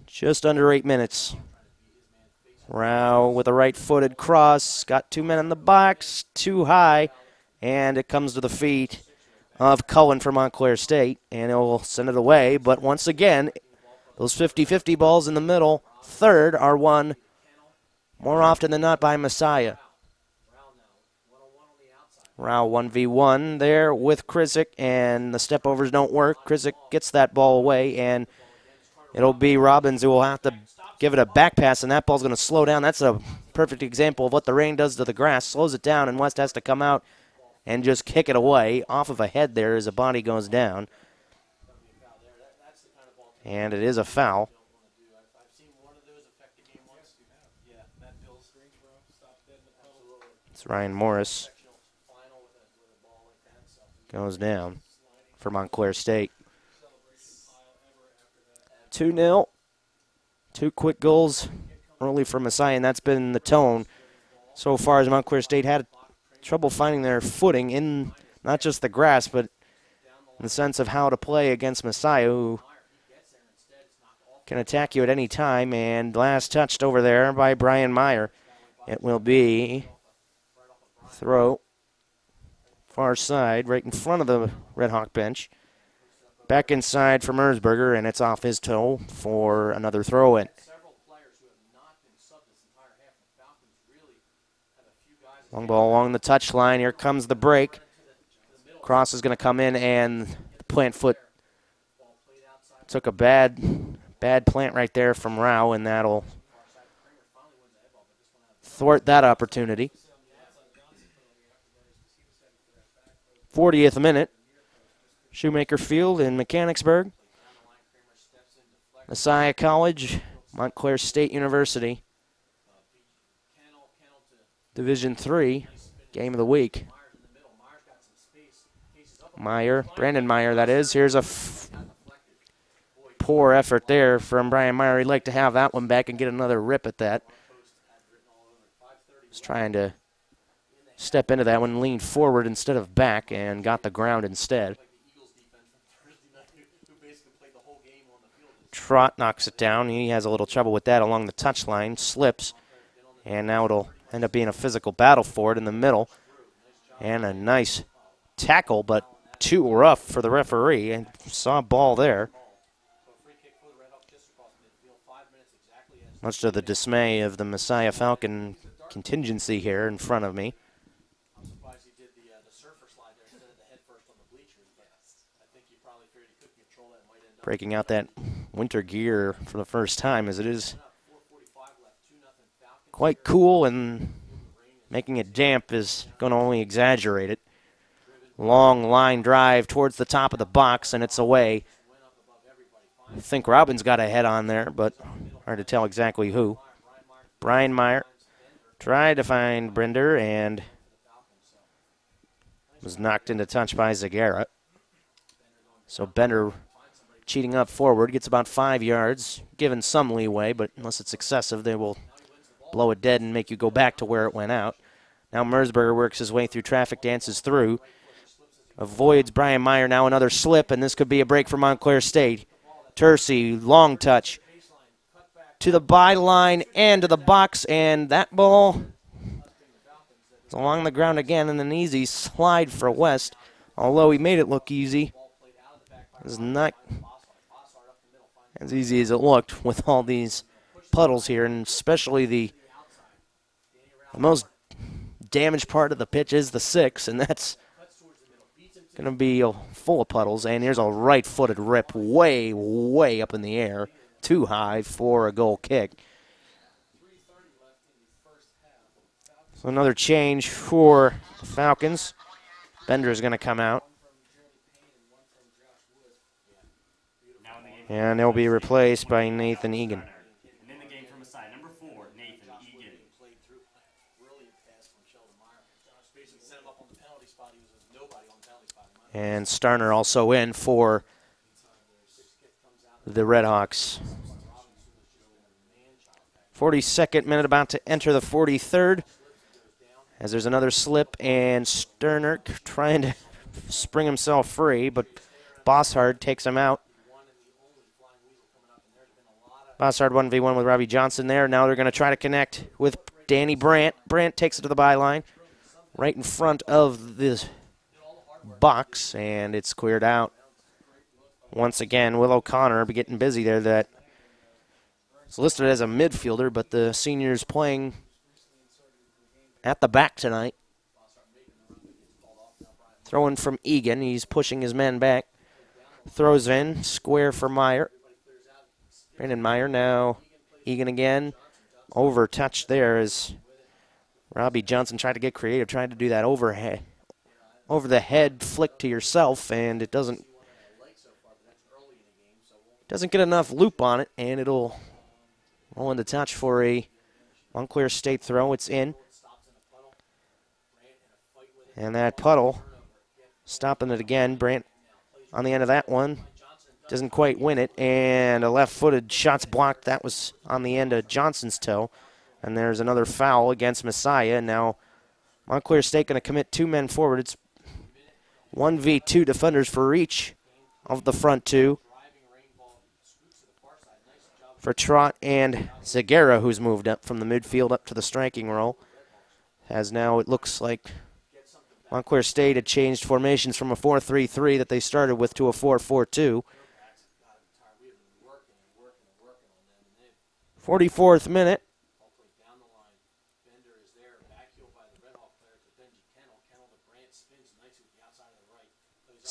just under 8 minutes. Rao with a right-footed cross. Got two men in the box, too high, and it comes to the feet of Cullen for Montclair State, and he'll send it away. But once again, those 50-50 balls in the middle, third, are won more often than not by Messiah. Rao 1v1 there with Krizik, and the step-overs don't work. Krizik gets that ball away, and it'll be Robbins who will have to give it a back pass, and that ball's going to slow down. That's a perfect example of what the rain does to the grass. Slows it down, and West has to come out and just kick it away off of a head there as a body goes down. And it is a foul. It's Ryan Morris. Goes down for Montclair State. 2-0. Two quick goals early for Messiah, and that's been the tone so far as Montclair State had trouble finding their footing in not just the grass, but in the sense of how to play against Messiah, who can attack you at any time. And last touched over there by Brian Meyer. It will be throw. Far side, right in front of the Red Hawk bench. Back inside for Merzberger, and it's off his toe for another throw-in. Long ball along the touchline. Here comes the break. Cross is going to come in, and the plant foot took a bad plant right there from Rao, and that'll thwart that opportunity. 40th minute. Shoemaker Field in Mechanicsburg. Messiah College, Montclair State University. Division III, game of the week. Brandon Meyer, that is. Here's a poor effort there from Brian Meyer. He'd like to have that one back and get another rip at that. He's trying to step into that one, lean forward instead of back, and got the ground instead. Trott knocks it down. He has a little trouble with that along the touchline, slips, and now it'll end up being a physical battle for it in the middle. And a nice tackle, but too rough for the referee, and saw a ball there. Much to the dismay of the Messiah Falcon contingency here in front of me. Breaking out that winter gear for the first time, as it is quite cool, and making it damp is going to only exaggerate it. Long line drive towards the top of the box, and it's away. I think Robin's got a head on there, but hard to tell exactly who. Brian Meyer tried to find Brinder and was knocked into touch by Zagara. So Bender cheating up forward, gets about 5 yards, given some leeway, but unless it's excessive, they will blow it dead and make you go back to where it went out. Now Merzberger works his way through traffic, dances through, avoids Brian Meyer. Now another slip, and this could be a break for Montclair State. Tercey, long touch to the byline and to the box, and that ball is along the ground again, and an easy slide for West. Although he made it look easy, it's not as easy as it looked with all these puddles here, and especially the most damaged part of the pitch is the 6, and that's going to be full of puddles. And here's a right-footed rip way, way up in the air, too high for a goal kick. So another change for the Falcons. Bender is going to come out. And they'll be replaced by Nathan Egan. And in the game from Messiah, number 4, Nathan Egan. And Starner also in for the Redhawks. 42nd minute, about to enter the 43rd. As there's another slip, and Sterner trying to spring himself free, but Bosshard takes him out. Bosshard 1v1 with Robbie Johnson there. Now they're going to try to connect with Danny Brandt. Brandt takes it to the byline, right in front of this box, and it's cleared out. Once again, Will O'Connor be getting busy there. That is listed as a midfielder, but the senior's playing at the back tonight. Throwing from Egan. He's pushing his men back. Throws in. Square for Meyer. Brandon Meyer now. Egan again. Over touch there as Robbie Johnson tried to get creative, trying to do that overhead, over the head flick to yourself, and it doesn't get enough loop on it, and it'll roll into touch for a Montclair State throw. It's in. And that puddle, stopping it again. Brandt on the end of that one. Doesn't quite win it, and a left-footed shot's blocked. That was on the end of Johnson's toe. And there's another foul against Messiah. Now Montclair State going to commit 2 men forward. It's 1v2 defenders for each of the front 2. For Trott and Zagara, who's moved up from the midfield up to the striking role. As now it looks like Montclair State had changed formations from a 4-3-3 that they started with to a 4-4-2. 44th minute.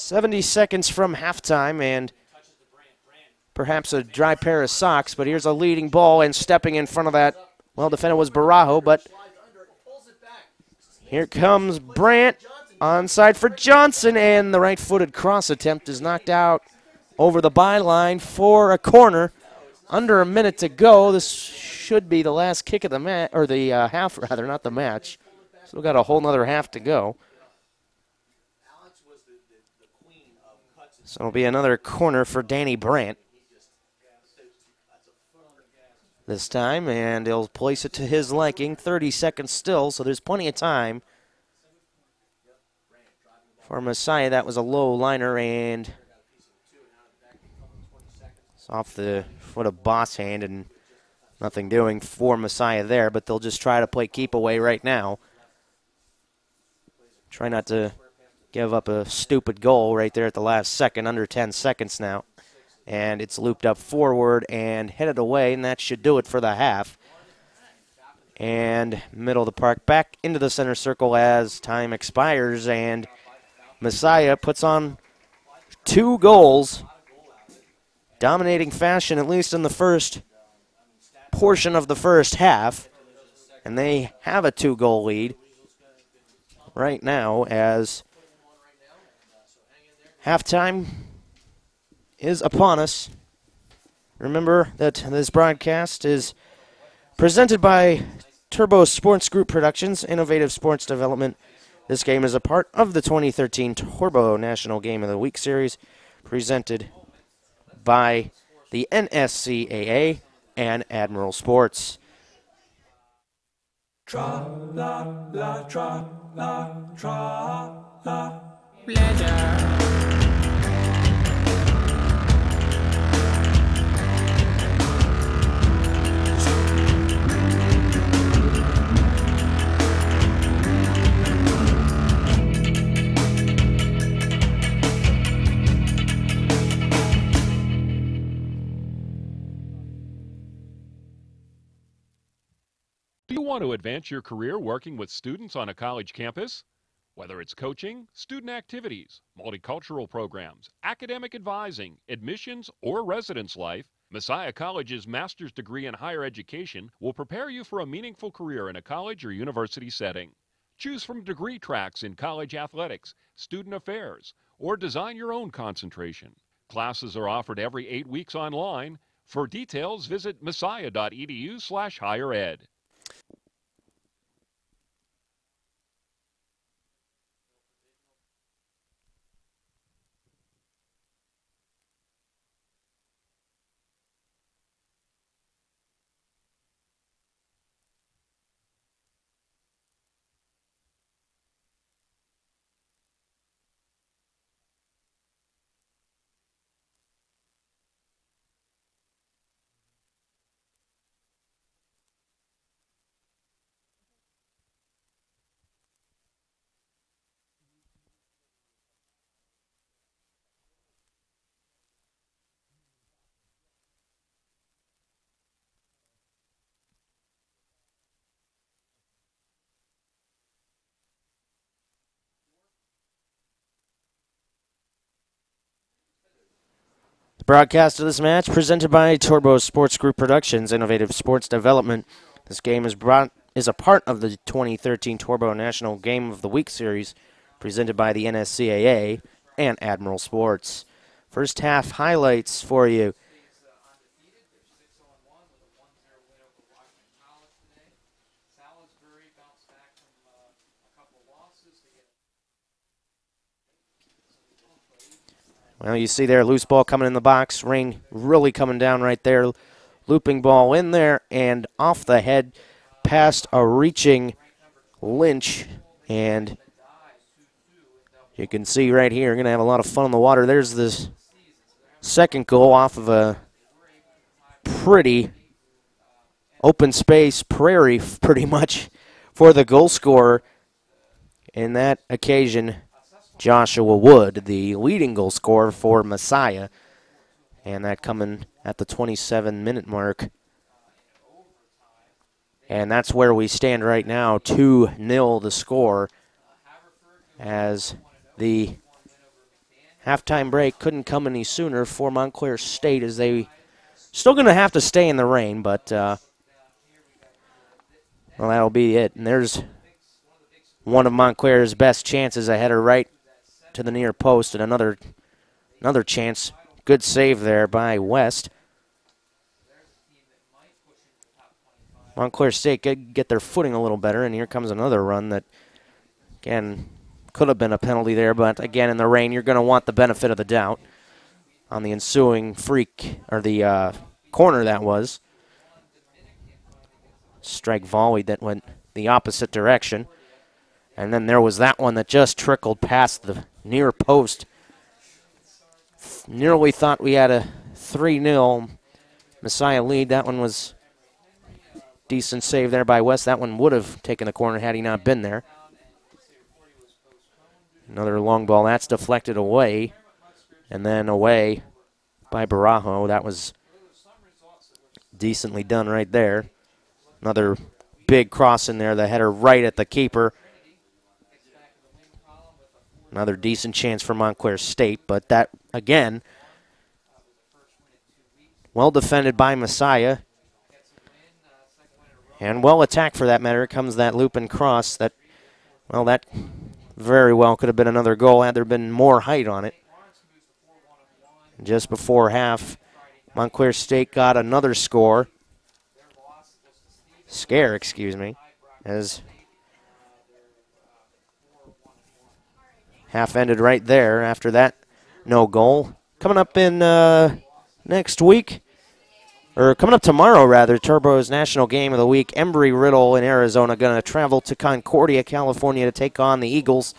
70 seconds from halftime, and perhaps a dry pair of socks, but here's a leading ball, and stepping in front of that well-defended was Barajo, but here comes Brandt, onside for Johnson, and the right-footed cross attempt is knocked out over the byline for a corner. Under a minute to go. This should be the last kick of the match, or the half, rather, not the match. Still got a whole nother half to go. So it'll be another corner for Danny Brandt this time, and he'll place it to his liking. 30 seconds still, so there's plenty of time for Messiah. That was a low liner, and it's off the foot of Boss Hand, and nothing doing for Messiah there, but they'll just try to play keep away right now. Try not to give up a stupid goal right there at the last second, under 10 seconds now. And it's looped up forward and headed away, and that should do it for the half. And middle of the park, back into the center circle as time expires, and Messiah puts on 2 goals. Dominating fashion, at least in the first portion of the first half. And they have a 2-goal lead right now as halftime is upon us. Remember that this broadcast is presented by Turbo Sports Group Productions, Innovative Sports Development. This game is a part of the 2013 Turbo National Game of the Week Series, presented by the NSCAA and Admiral Sports. Tra la la tra la pleasure. Do you want to advance your career working with students on a college campus? Whether it's coaching, student activities, multicultural programs, academic advising, admissions, or residence life, Messiah College's master's degree in higher education will prepare you for a meaningful career in a college or university setting. Choose from degree tracks in college athletics, student affairs, or design your own concentration. Classes are offered every 8 weeks online. For details, visit messiah.edu/highered. Broadcast of this match presented by Turbo Sports Group Productions, Innovative Sports Development. This game is a part of the 2013 Turbo National Game of the Week Series, presented by the NSCAA and Admiral Sports. First half highlights for you. Well, you see there, loose ball coming in the box. Rain really coming down right there. Looping ball in there and off the head past a reaching Lynch. And you can see right here, going to have a lot of fun in the water. There's this second goal off of a pretty open space prairie, pretty much, for the goal scorer. In that occasion, Joshua Wood, the leading goal scorer for Messiah, and that coming at the 27-minute mark. And that's where we stand right now, 2-0 the score, as the halftime break couldn't come any sooner for Montclair State, as they still going to have to stay in the rain, but well, that'll be it. And there's one of Montclair's best chances. A header right to the near post, and another chance. Good save there by West. Montclair State get their footing a little better, and here comes another run that, again, could have been a penalty there, but again, in the rain, you're going to want the benefit of the doubt on the ensuing freak, or the corner that was. Strike volley that went the opposite direction. And then there was that one that just trickled past the near post. Nearly thought we had a 3-0 Messiah lead. That one was decent save there by West. That one would have taken the corner had he not been there. Another long ball. That's deflected away. And then away by Barajo. That was decently done right there. Another big cross in there. The header right at the keeper. Another decent chance for Montclair State, but that, again, well defended by Messiah. And well attacked for that matter. Here comes that loop and cross that, well, that very well could have been another goal had there been more height on it. Just before half, Montclair State got another scare, as half ended right there after that no goal. Coming up in next week, or coming up tomorrow rather, Turbo's National Game of the Week. Embry-Riddle in Arizona going to travel to Concordia, California to take on the Eagles.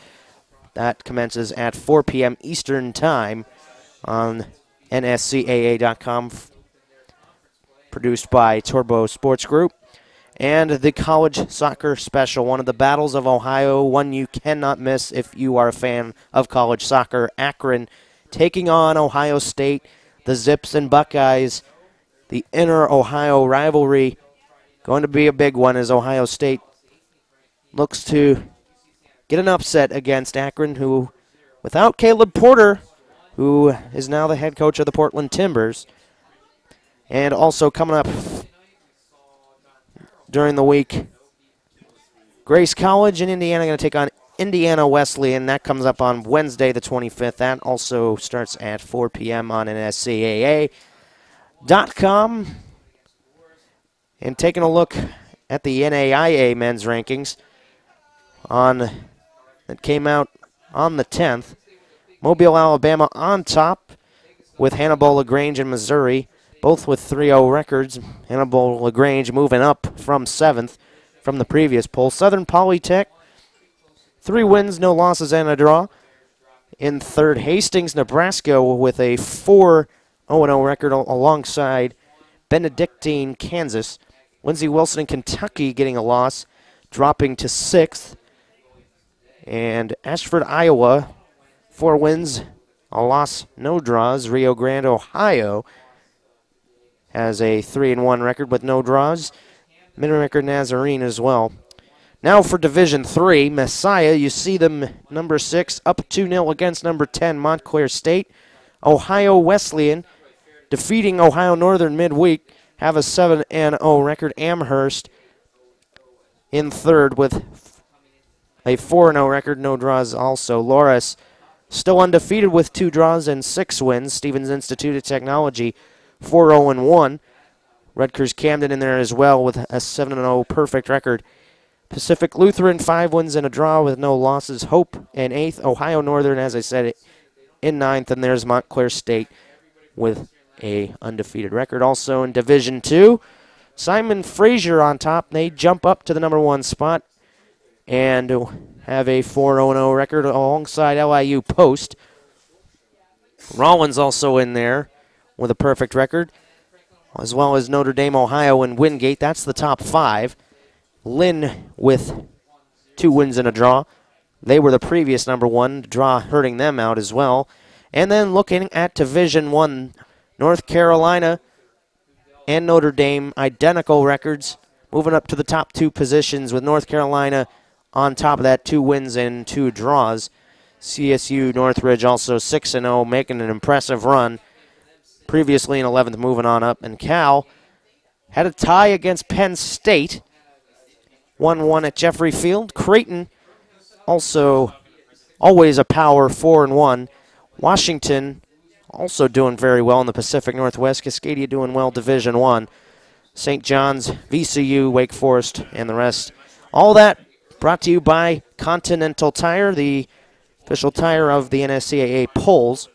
That commences at 4 p.m. Eastern Time on nscaa.com, produced by Turbo Sports Group. And the college soccer special, one of the battles of Ohio, one you cannot miss if you are a fan of college soccer. Akron taking on Ohio State, the Zips and Buckeyes, the inner Ohio rivalry. Going to be a big one as Ohio State looks to get an upset against Akron, who, without Caleb Porter, who is now the head coach of the Portland Timbers. And also coming up during the week, Grace College in Indiana going to take on Indiana Wesleyan. That comes up on Wednesday the 25th. That also starts at 4 p.m. on nscaa.com. And taking a look at the NAIA men's rankings that came out on the 10th. Mobile, Alabama on top with Hannibal LaGrange in Missouri, both with 3-0 records. Hannibal LaGrange moving up from 7th from the previous poll. Southern Polytech, 3 wins, no losses, and a draw. In third, Hastings, Nebraska with a 4-0 record alongside Benedictine, Kansas. Lindsey Wilson in Kentucky getting a loss, dropping to 6th. And Ashford, Iowa, 4 wins, a loss, no draws. Rio Grande, Ohio has a 3-1 record with no draws. Mid-record Nazarene as well. Now for Division III, Messiah, you see them number 6 up 2-0 against number 10, Montclair State. Ohio Wesleyan defeating Ohio Northern midweek, have a 7-0 record. Amherst in third with a 4-0 record, no draws also. Loras still undefeated with 2 draws and 6 wins. Stevens Institute of Technology 4-0-1. Rutgers Camden in there as well with a 7-0 perfect record. Pacific Lutheran 5 wins and a draw with no losses. Hope in 8th. Ohio Northern, as I said, in 9th. And there's Montclair State with a undefeated record. Also in Division II, Simon Fraser on top. They jump up to the number 1 spot and have a 4-0 record alongside LIU Post. Rollins also in there with a perfect record, as well as Notre Dame, Ohio, and Wingate. That's the top 5. Lynn with 2 wins and a draw. They were the previous number 1, draw hurting them out as well. And then looking at Division I, North Carolina and Notre Dame, identical records, moving up to the top 2 positions with North Carolina on top of that, 2 wins and 2 draws. CSU Northridge also 6-0, making an impressive run. Previously in 11th, moving on up. And Cal had a tie against Penn State. 1-1 at Jeffrey Field. Creighton also always a power, 4-1. Washington also doing very well in the Pacific Northwest. Cascadia doing well, Division I. St. John's, VCU, Wake Forest, and the rest. All that brought to you by Continental Tire, the official tire of the NSCAA polls.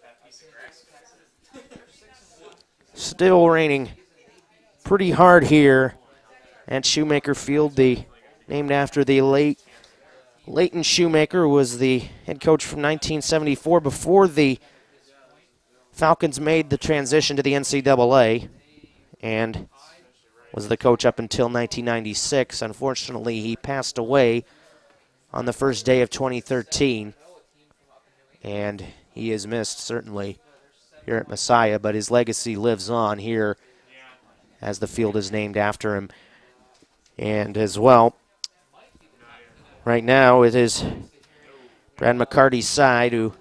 Still raining pretty hard here at Shoemaker Field, named after the Leighton Shoemaker, who was the head coach from 1974 before the Falcons made the transition to the NCAA, and was the coach up until 1996. Unfortunately, he passed away on the first day of 2013, and he is missed certainly here at Messiah, but his legacy lives on here as the field is named after him. And as well, right now it is Brad McCarty's side who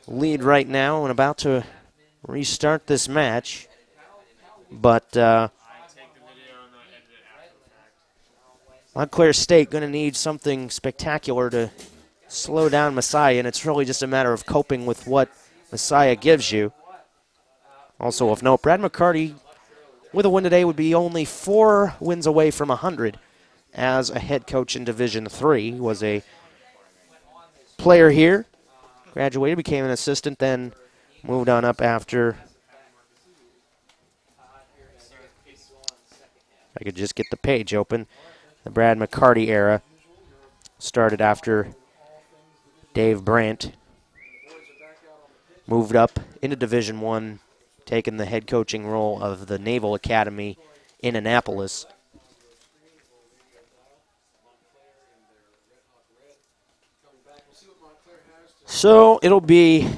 lead right now and about to restart this match. But Montclair State going to need something spectacular to slow down Messiah, and it's really just a matter of coping with what Messiah gives you. Also of note, Brad McCarty with a win today would be only 4 wins away from 100 as a head coach in Division III. He was a player here, graduated, became an assistant, then moved on up after. If I could just get the page open. The Brad McCarty era started after Dave Brandt moved up into Division I, taking the head coaching role of the Naval Academy in Annapolis. So it'll be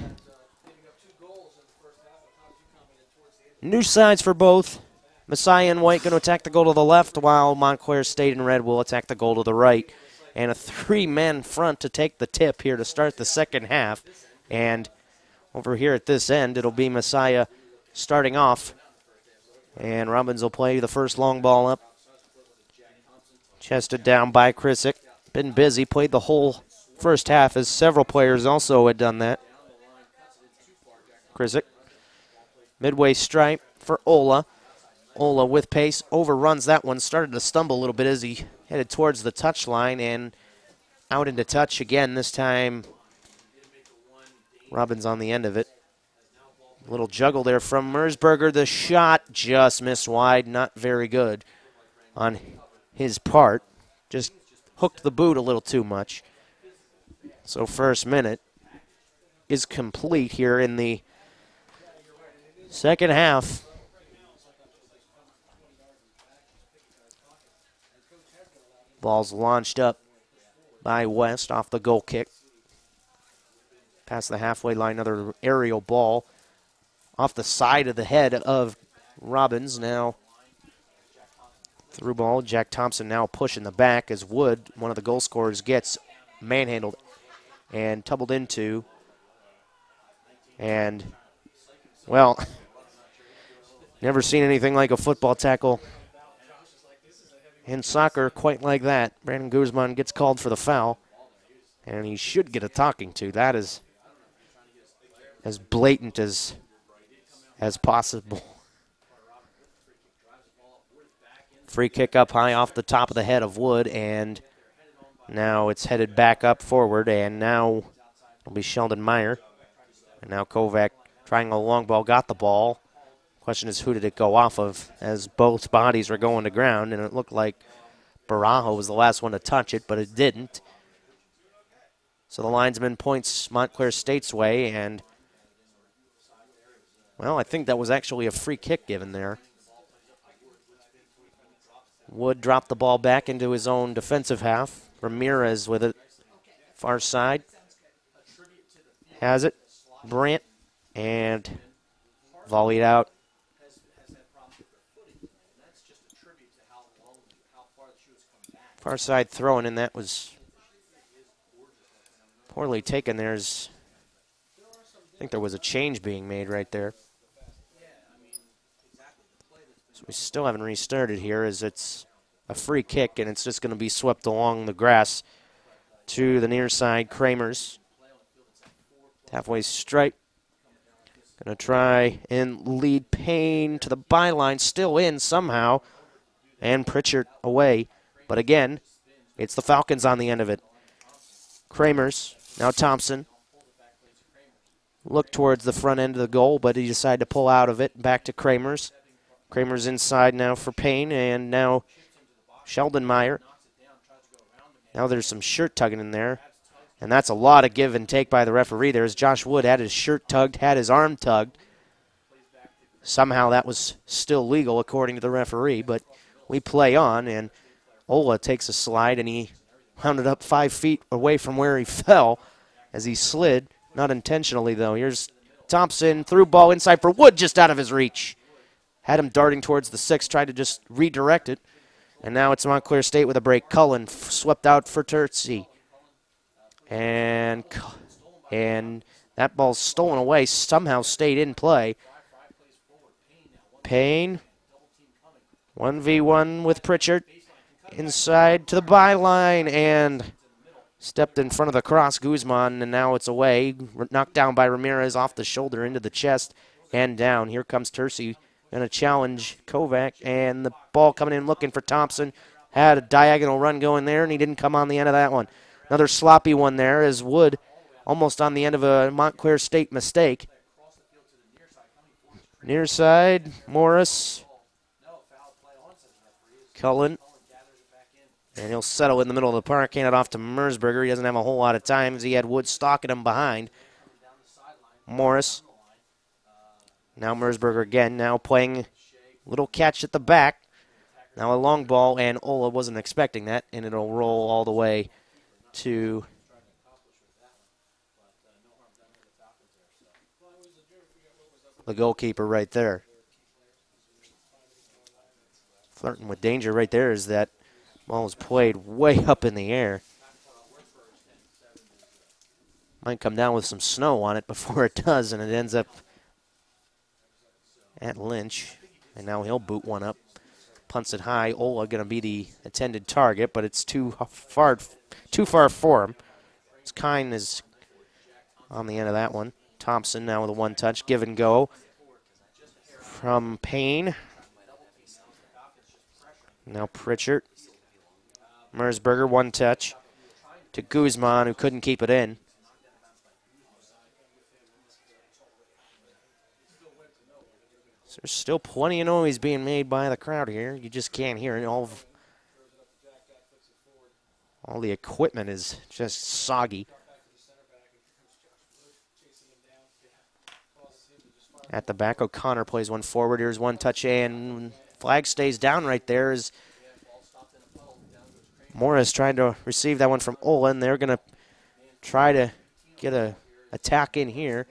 new sides for both. Messiah and White going to attack the goal to the left, while Montclair State and Red will attack the goal to the right. And a 3-man front to take the tip here to start the second half. And over here at this end, it'll be Messiah starting off. And Robbins will play the first long ball up. Chested down by Krisick. Been busy, played the whole first half, as several players also had done that. Krisick. Midway stripe for Ola. Ola with pace, overruns that one, started to stumble a little bit as he headed towards the touchline and out into touch again. This time, Robbins on the end of it. A little juggle there from Mersberger. The shot just missed wide, not very good on his part. Just hooked the boot a little too much. So first minute is complete here in the second half. Ball's launched up by West off the goal kick. Past the halfway line, another aerial ball off the side of the head of Robbins. Now through ball, Jack Thompson now pushing the back as Wood, one of the goal scorers, gets manhandled and tumbled into. And, well, never seen anything like a football tackle in soccer quite like that. Brandon Guzman gets called for the foul, and he should get a talking to. That is as blatant as possible. Free kick up high off the top of the head of Wood, and now it's headed back up forward, and now it'll be Sheldon Meyer. And now Kovac trying a long ball, got the ball. Question is, who did it go off of, as both bodies were going to ground, and it looked like Barajo was the last one to touch it, but it didn't. So the linesman points Montclair State's way, and, well, I think that was actually a free kick given there. Wood dropped the ball back into his own defensive half. Ramirez with it, far side. Has it. Brandt, and volleyed out. Far side throwing, and that was Poorly taken. I think there was a change being made right there. So we still haven't restarted here as it's a free kick, and it's just going to be swept along the grass to the near side. Kramers. Halfway stripe. Going to try and lead Payne to the byline. Still in somehow. And Pritchard away. But again, it's the Falcons on the end of it. Kramers. Now Thompson. Look towards the front end of the goal, but he decided to pull out of it. Back to Kramers. Kramers inside now for Payne, and now Sheldon Meyer. Now there's some shirt tugging in there, and that's a lot of give and take by the referee. There's Josh Wood, had his shirt tugged, had his arm tugged. Somehow that was still legal according to the referee, but we play on, and Ola takes a slide, and he wound up 5 feet away from where he fell as he slid. Not intentionally, though. Here's Thompson, through ball inside for Wood, just out of his reach. Had him darting towards the 6, tried to just redirect it. And now it's Montclair State with a break. Cullen swept out for Terzi. And that ball's stolen away, somehow stayed in play. Payne, 1v1 with Pritchard. Inside to the byline, and stepped in front of the cross, Guzman, and now it's away. Knocked down by Ramirez off the shoulder into the chest and down. Here comes Terzi, going to challenge Kovac, and the ball coming in looking for Thompson. Had a diagonal run going there, and he didn't come on the end of that one. Another sloppy one there as Wood almost on the end of a Montclair State mistake. Near side, Morris. Cullen. And he'll settle in the middle of the park, hand it off to Mersberger. He doesn't have a whole lot of time as he had Wood stalking him behind. Morris. Now Mersberger again, now playing a little catch at the back. Now a long ball, and Ola wasn't expecting that, and it'll roll all the way to the goalkeeper right there. Flirting with danger right there is that ball was played way up in the air. Might come down with some snow on it before it does, and it ends up at Lynch. And now he'll boot one up. Punts it high. Ola going to be the intended target, but it's too far for him. Kine is on the end of that one. Thompson now with a one-touch. Give and go from Payne. Now Pritchard. Mersberger, one touch to Guzman, who couldn't keep it in. So there's still plenty of noise being made by the crowd here. You just can't hear it. All the equipment is just soggy. At the back, O'Connor plays one forward. Here's one touch, and flag stays down right there as Morris trying to receive that one from Olin. They're going to try to get a attack in here.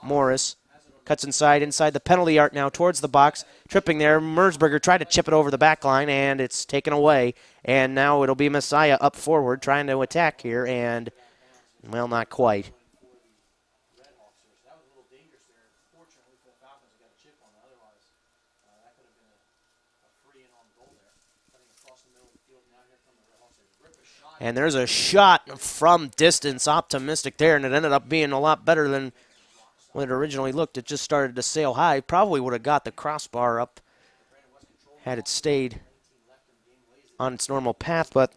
Morris cuts inside the penalty arc now towards the box. Tripping there. Mersberger tried to chip it over the back line, and it's taken away. And now it'll be Messiah up forward trying to attack here, and, well, not quite. And there's a shot from distance, optimistic there, and it ended up being a lot better than when it originally looked. It just started to sail high. Probably would have got the crossbar up had it stayed on its normal path, but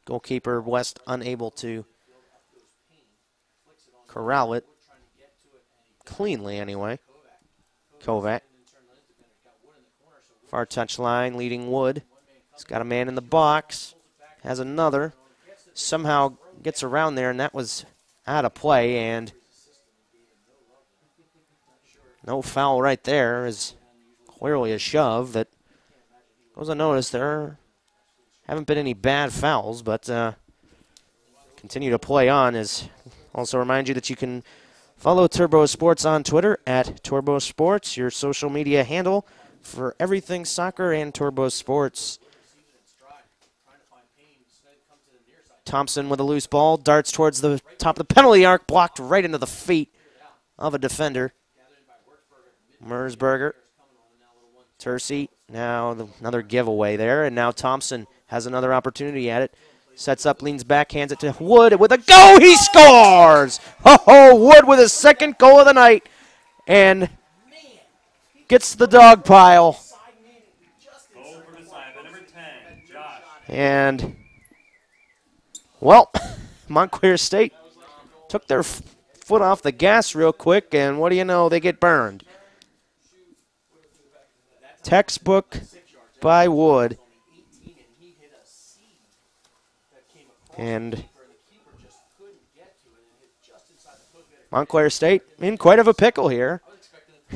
goalkeeper West unable to corral it cleanly anyway. Kovac. Far touch line, leading Wood. He's got a man in the box. Has another. Somehow gets around there, and that was out of play, and no foul right there is clearly a shove that goes unnoticed. There haven't been any bad fouls, but continue to play on. As also remind you that you can follow Turbo Sports on Twitter at Turbo Sports, your social media handle for everything soccer and Turbo Sports. Thompson with a loose ball, darts towards the top of the penalty arc, blocked right into the feet of a defender. Mersberger, Tercey, now another giveaway there, and now Thompson has another opportunity at it. Sets up, leans back, hands it to Wood with a go. He scores! Oh, Wood with his second goal of the night, and gets the dog pile. Over the side, by number 10, Josh. And, well, Montclair State took their foot off the gas real quick, and what do you know, they get burned. Textbook by Wood. And Montclair State in quite of a pickle here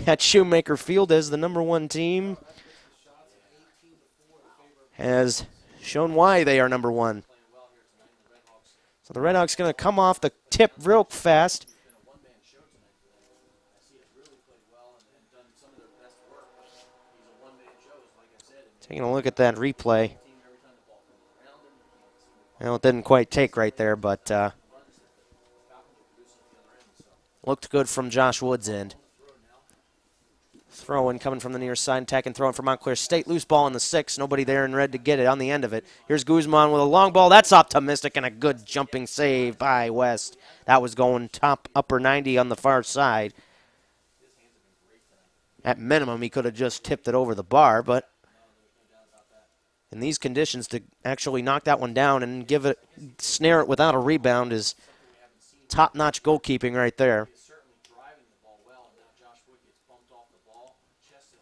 at Shoemaker Field as the #1 team has shown why they are #1. So the Redhawks going to come off the tip real fast. Taking a look at that replay. Well, it didn't quite take right there, but looked good from Josh Wood's end. Throw-in coming from the near side, attacking, throwing for Montclair State. Loose ball in the 6, nobody there in red to get it on the end of it. Here's Guzman with a long ball. That's optimistic and a good jumping save by West. That was going top upper 90 on the far side. At minimum, he could have just tipped it over the bar, but in these conditions, to actually knock that one down and snare it without a rebound is top-notch goalkeeping right there.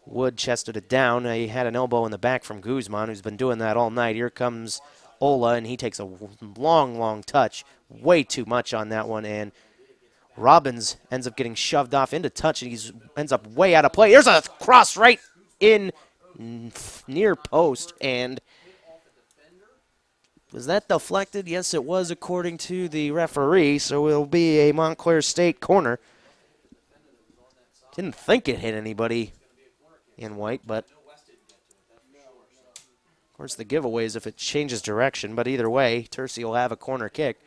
Wood chested it down. He had an elbow in the back from Guzman, who's been doing that all night. Here comes Ola, and he takes a long, long touch. Way too much on that one, and Robbins ends up getting shoved off into touch, and he ends up way out of play. There's a cross right in near post, and was that deflected? Yes, it was, according to the referee, so it'll be a Montclair State corner. Didn't think it hit anybody in white, but of course the giveaway is if it changes direction, but either way, Tercey will have a corner kick.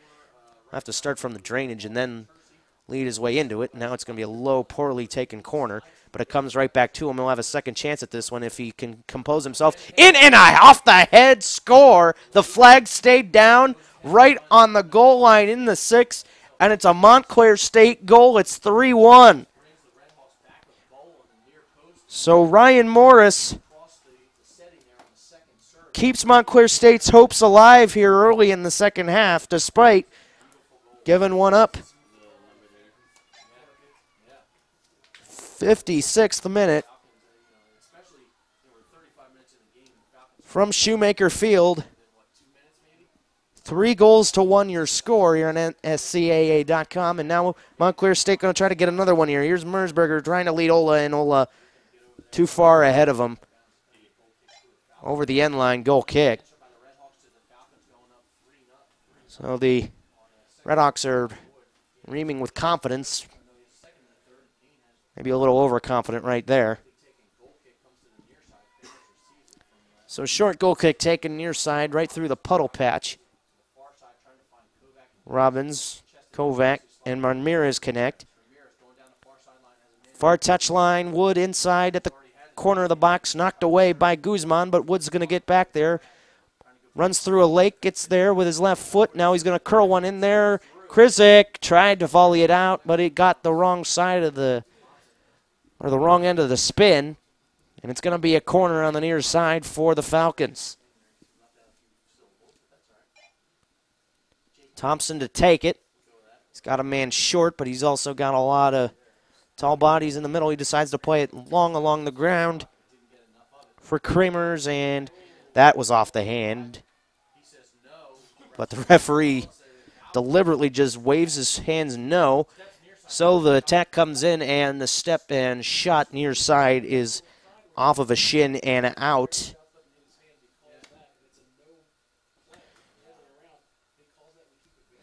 I'll have to start from the drainage and then lead his way into it. Now it's going to be a low, poorly taken corner, but it comes right back to him. He'll have a second chance at this one if he can compose himself. In and off the head score. The flag stayed down right on the goal line in the 6, and it's a Montclair State goal. It's 3-1. So Ryan Morris keeps Montclair State's hopes alive here early in the second half, despite giving one up. 56th minute from Shoemaker Field. 3-1 your score here on SCAA.com. And now Montclair State going to try to get another one here. Here's Mersberger trying to lead Ola, and Ola too far ahead of him. Over the end line, goal kick. So the Redhawks are reaming with confidence. Maybe a little overconfident right there. So short goal kick taken near side right through the puddle patch. Robbins, Kovac, and Ramirez connect. Far touch line, Wood inside at the corner of the box, knocked away by Guzman, but Wood's going to get back there. Runs through a lake, gets there with his left foot. Now he's going to curl one in there. Krizik tried to volley it out, but it got the wrong side of the wrong end of the spin, and it's going to be a corner on the near side for the Falcons. Thompson to take it. He's got a man short, but he's also got a lot of tall bodies in the middle. He decides to play it long along the ground for Kramers, and that was off the hand. But the referee deliberately just waves his hands no. So the attack comes in, and the step and shot near side is off of a shin and out.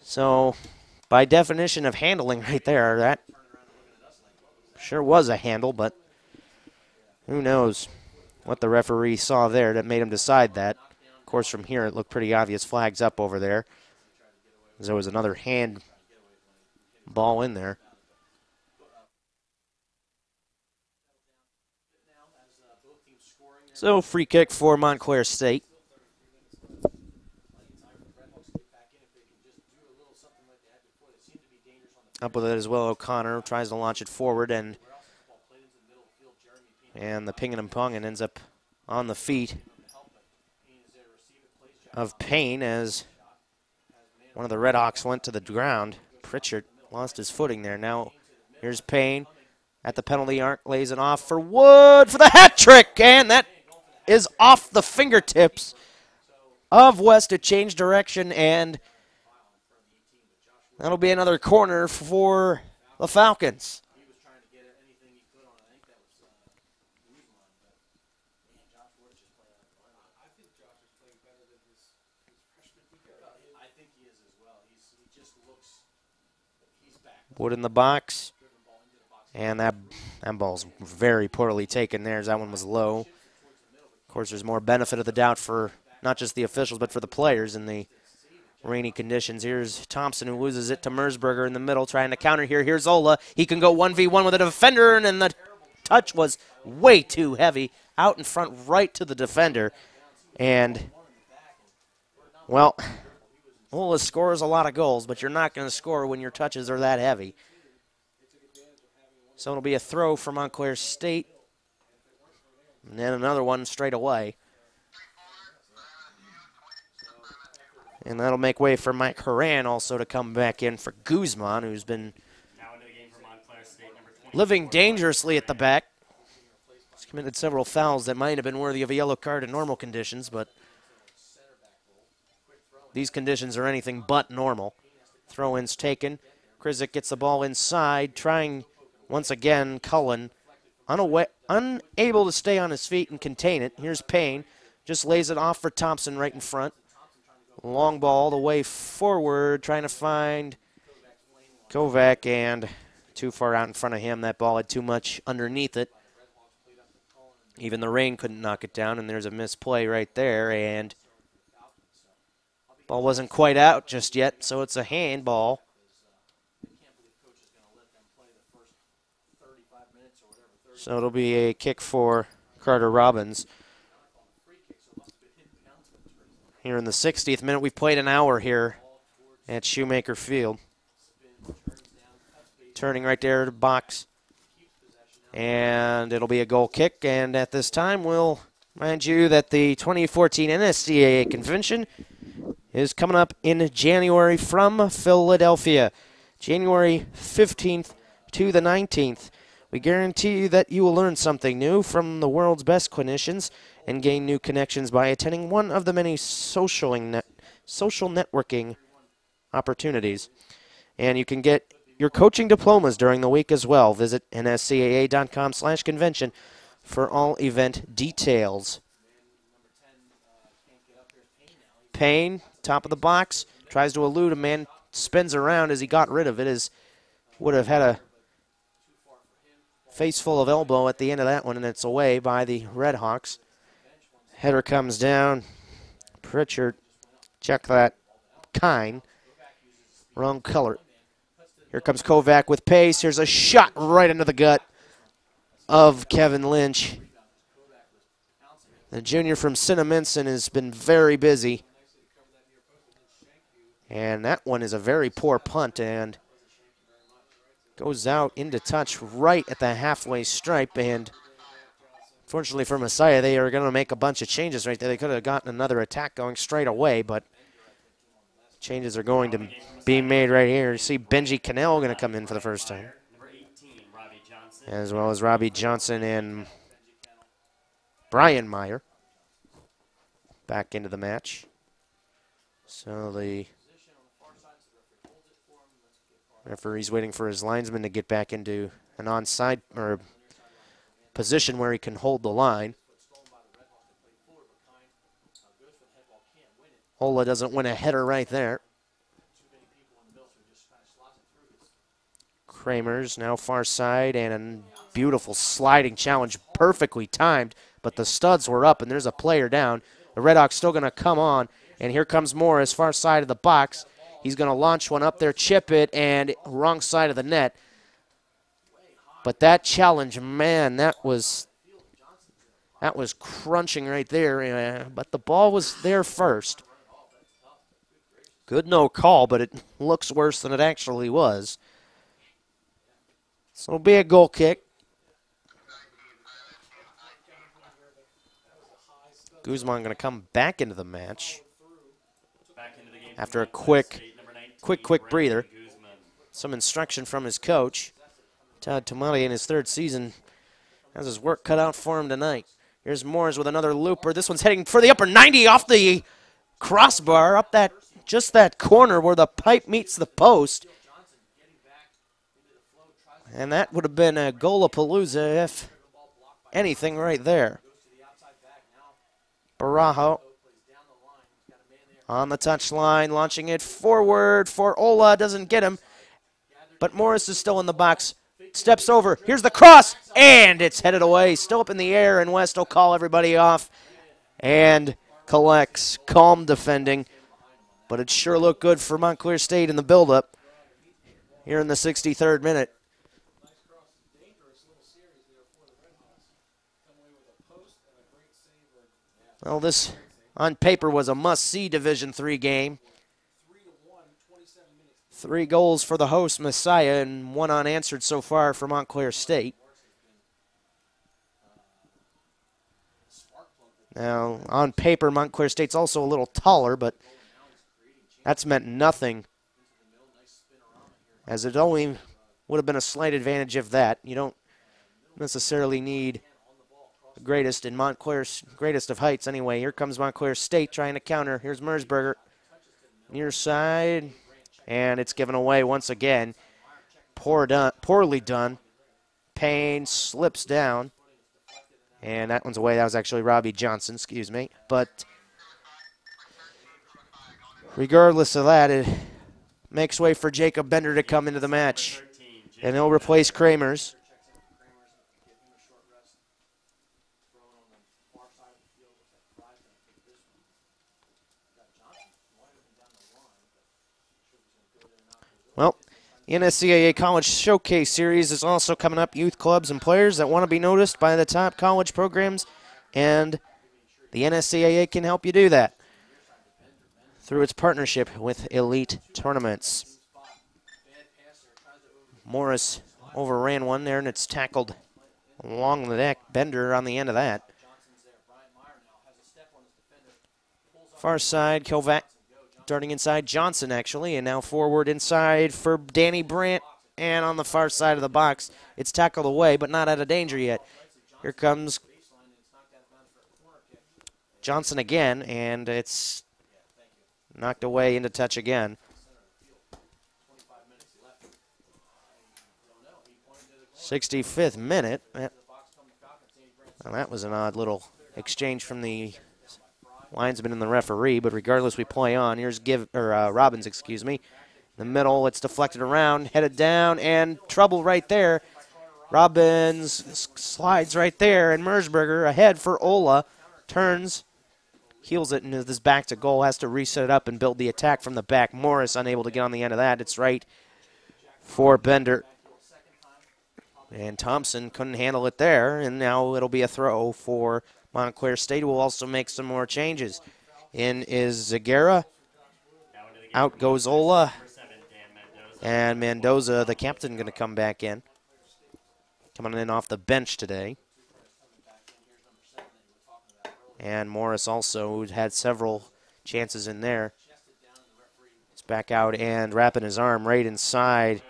So by definition of handling right there, that sure was a handle, but who knows what the referee saw there that made him decide that. Of course, from here it looked pretty obvious. Flags up over there. There was another hand ball in there. So free kick for Montclair State. Up with it as well, O'Connor tries to launch it forward, and the ping and pong and ends up on the feet of Payne as one of the Redhawks went to the ground. Pritchard lost his footing there. Now here's Payne at the penalty arc, lays it off for Wood for the hat trick, and that is off the fingertips of West to change direction, and that'll be another corner for the Falcons. Wood in the box, and that ball's very poorly taken there as that one was low. Of course, there's more benefit of the doubt for not just the officials but for the players in the rainy conditions. Here's Thompson who loses it to Merzberger in the middle, trying to counter here. Here's Ola. He can go 1v1 with a defender, and the touch was way too heavy out in front right to the defender. And, well, Ola scores a lot of goals, but you're not going to score when your touches are that heavy. So it'll be a throw for Montclair State. And then another one straight away. And that'll make way for Mike Horan also to come back in for Guzman, who's been living dangerously at the back. He's committed several fouls that might have been worthy of a yellow card in normal conditions, but these conditions are anything but normal. Throw-ins taken. Krizik gets the ball inside, trying once again, Cullen unable to stay on his feet and contain it. Here's Payne, just lays it off for Thompson right in front. Long ball all the way forward, trying to find Kovac, and too far out in front of him. That ball had too much underneath it. Even the rain couldn't knock it down, and there's a misplay right there, and ball wasn't quite out just yet, so it's a handball. So it'll be a kick for Carter Robbins. Here in the 60th minute, we've played an hour here at Shoemaker Field. Turning right there to box. And it'll be a goal kick. And at this time, we'll remind you that the 2014 NSCAA convention is coming up in January from Philadelphia. January 15th to the 19th. We guarantee that you will learn something new from the world's best clinicians and gain new connections by attending one of the many social networking opportunities. And you can get your coaching diplomas during the week as well. Visit nscaa.com/convention for all event details. Payne, top of the box, tries to elude a man, spins around as he got rid of it, would have had a face full of elbow at the end of that one, and it's away by the Redhawks. Header comes down. Pritchard, check that. Kine, wrong color. Here comes Kovac with pace. Here's a shot right into the gut of Kevin Lynch. The junior from Cinnaminson has been very busy. And that one is a very poor punt, and goes out into touch right at the halfway stripe, and fortunately for Messiah, they are going to make a bunch of changes right there. They could have gotten another attack going straight away, but changes are going to be made right here. You see Benji Cannell going to come in for the first time, as well as Robbie Johnson and Brian Meyer back into the match. So the referee's waiting for his linesman to get back into an onside or position where he can hold the line. Ola doesn't win a header right there. Kramer's now far side, and a beautiful sliding challenge, perfectly timed, but the studs were up and there's a player down. The Redhawks still going to come on, and here comes Morris, far side of the box. He's going to launch one up there, chip it, and wrong side of the net. But that challenge, man, that was crunching right there. But the ball was there first. Good no call, but it looks worse than it actually was. So it'll be a goal kick. Guzman going to come back into the match after a quick breather. Some instruction from his coach. Todd Tomati in his third season has his work cut out for him tonight. Here's Moores with another looper. This one's heading for the upper 90 off the crossbar, up just that corner where the pipe meets the post. And that would have been a goal-a-palooza if anything right there. Barajo on the touchline, launching it forward for Ola. Doesn't get him, but Morris is still in the box. Steps over. Here's the cross, and it's headed away. Still up in the air, and West will call everybody off and collects. Calm defending, but it sure looked good for Montclair State in the buildup here in the 63rd minute. Well, this, on paper, was a must-see Division III game. 3 goals for the host, Messiah, and 1 unanswered so far for Montclair State. Now, on paper, Montclair State's also a little taller, but that's meant nothing, as it only would have been a slight advantage if that. You don't necessarily need the greatest in Montclair's greatest of heights anyway. Here comes Montclair State trying to counter. Here's Mersberger. Near side, and it's given away once again. Poorly done. Payne slips down, and that one's away. That was actually Robbie Johnson, excuse me. But regardless of that, it makes way for Jacob Bender to come into the match, and he'll replace Kramers. Well, the NSCAA College Showcase Series is also coming up. Youth clubs and players that want to be noticed by the top college programs, and the NSCAA can help you do that through its partnership with Elite Tournaments. Morris overran one there, and it's tackled along the deck. Bender on the end of that. Far side, Kovac. Darting inside, Johnson actually, and now forward inside for Danny Brandt, and on the far side of the box, it's tackled away, but not out of danger yet. Here comes Johnson again, and it's knocked away into touch again. 65th minute. Well, that was an odd little exchange from the linesman and the referee, but regardless, we play on. Here's Robbins, excuse me. In the middle, it's deflected around, headed down, and trouble right there. Robbins slides right there, and Mersberger ahead for Ola. Turns, heels it into this back to goal, has to reset it up and build the attack from the back. Morris unable to get on the end of that. It's right for Bender. And Thompson couldn't handle it there, and now it'll be a throw for Montclair State will also make some more changes. In is Zagara. Out goes Ola. And Mendoza, the captain, going to come back in. Coming in off the bench today. And Morris also had several chances in there. He's back out and wrapping his arm right inside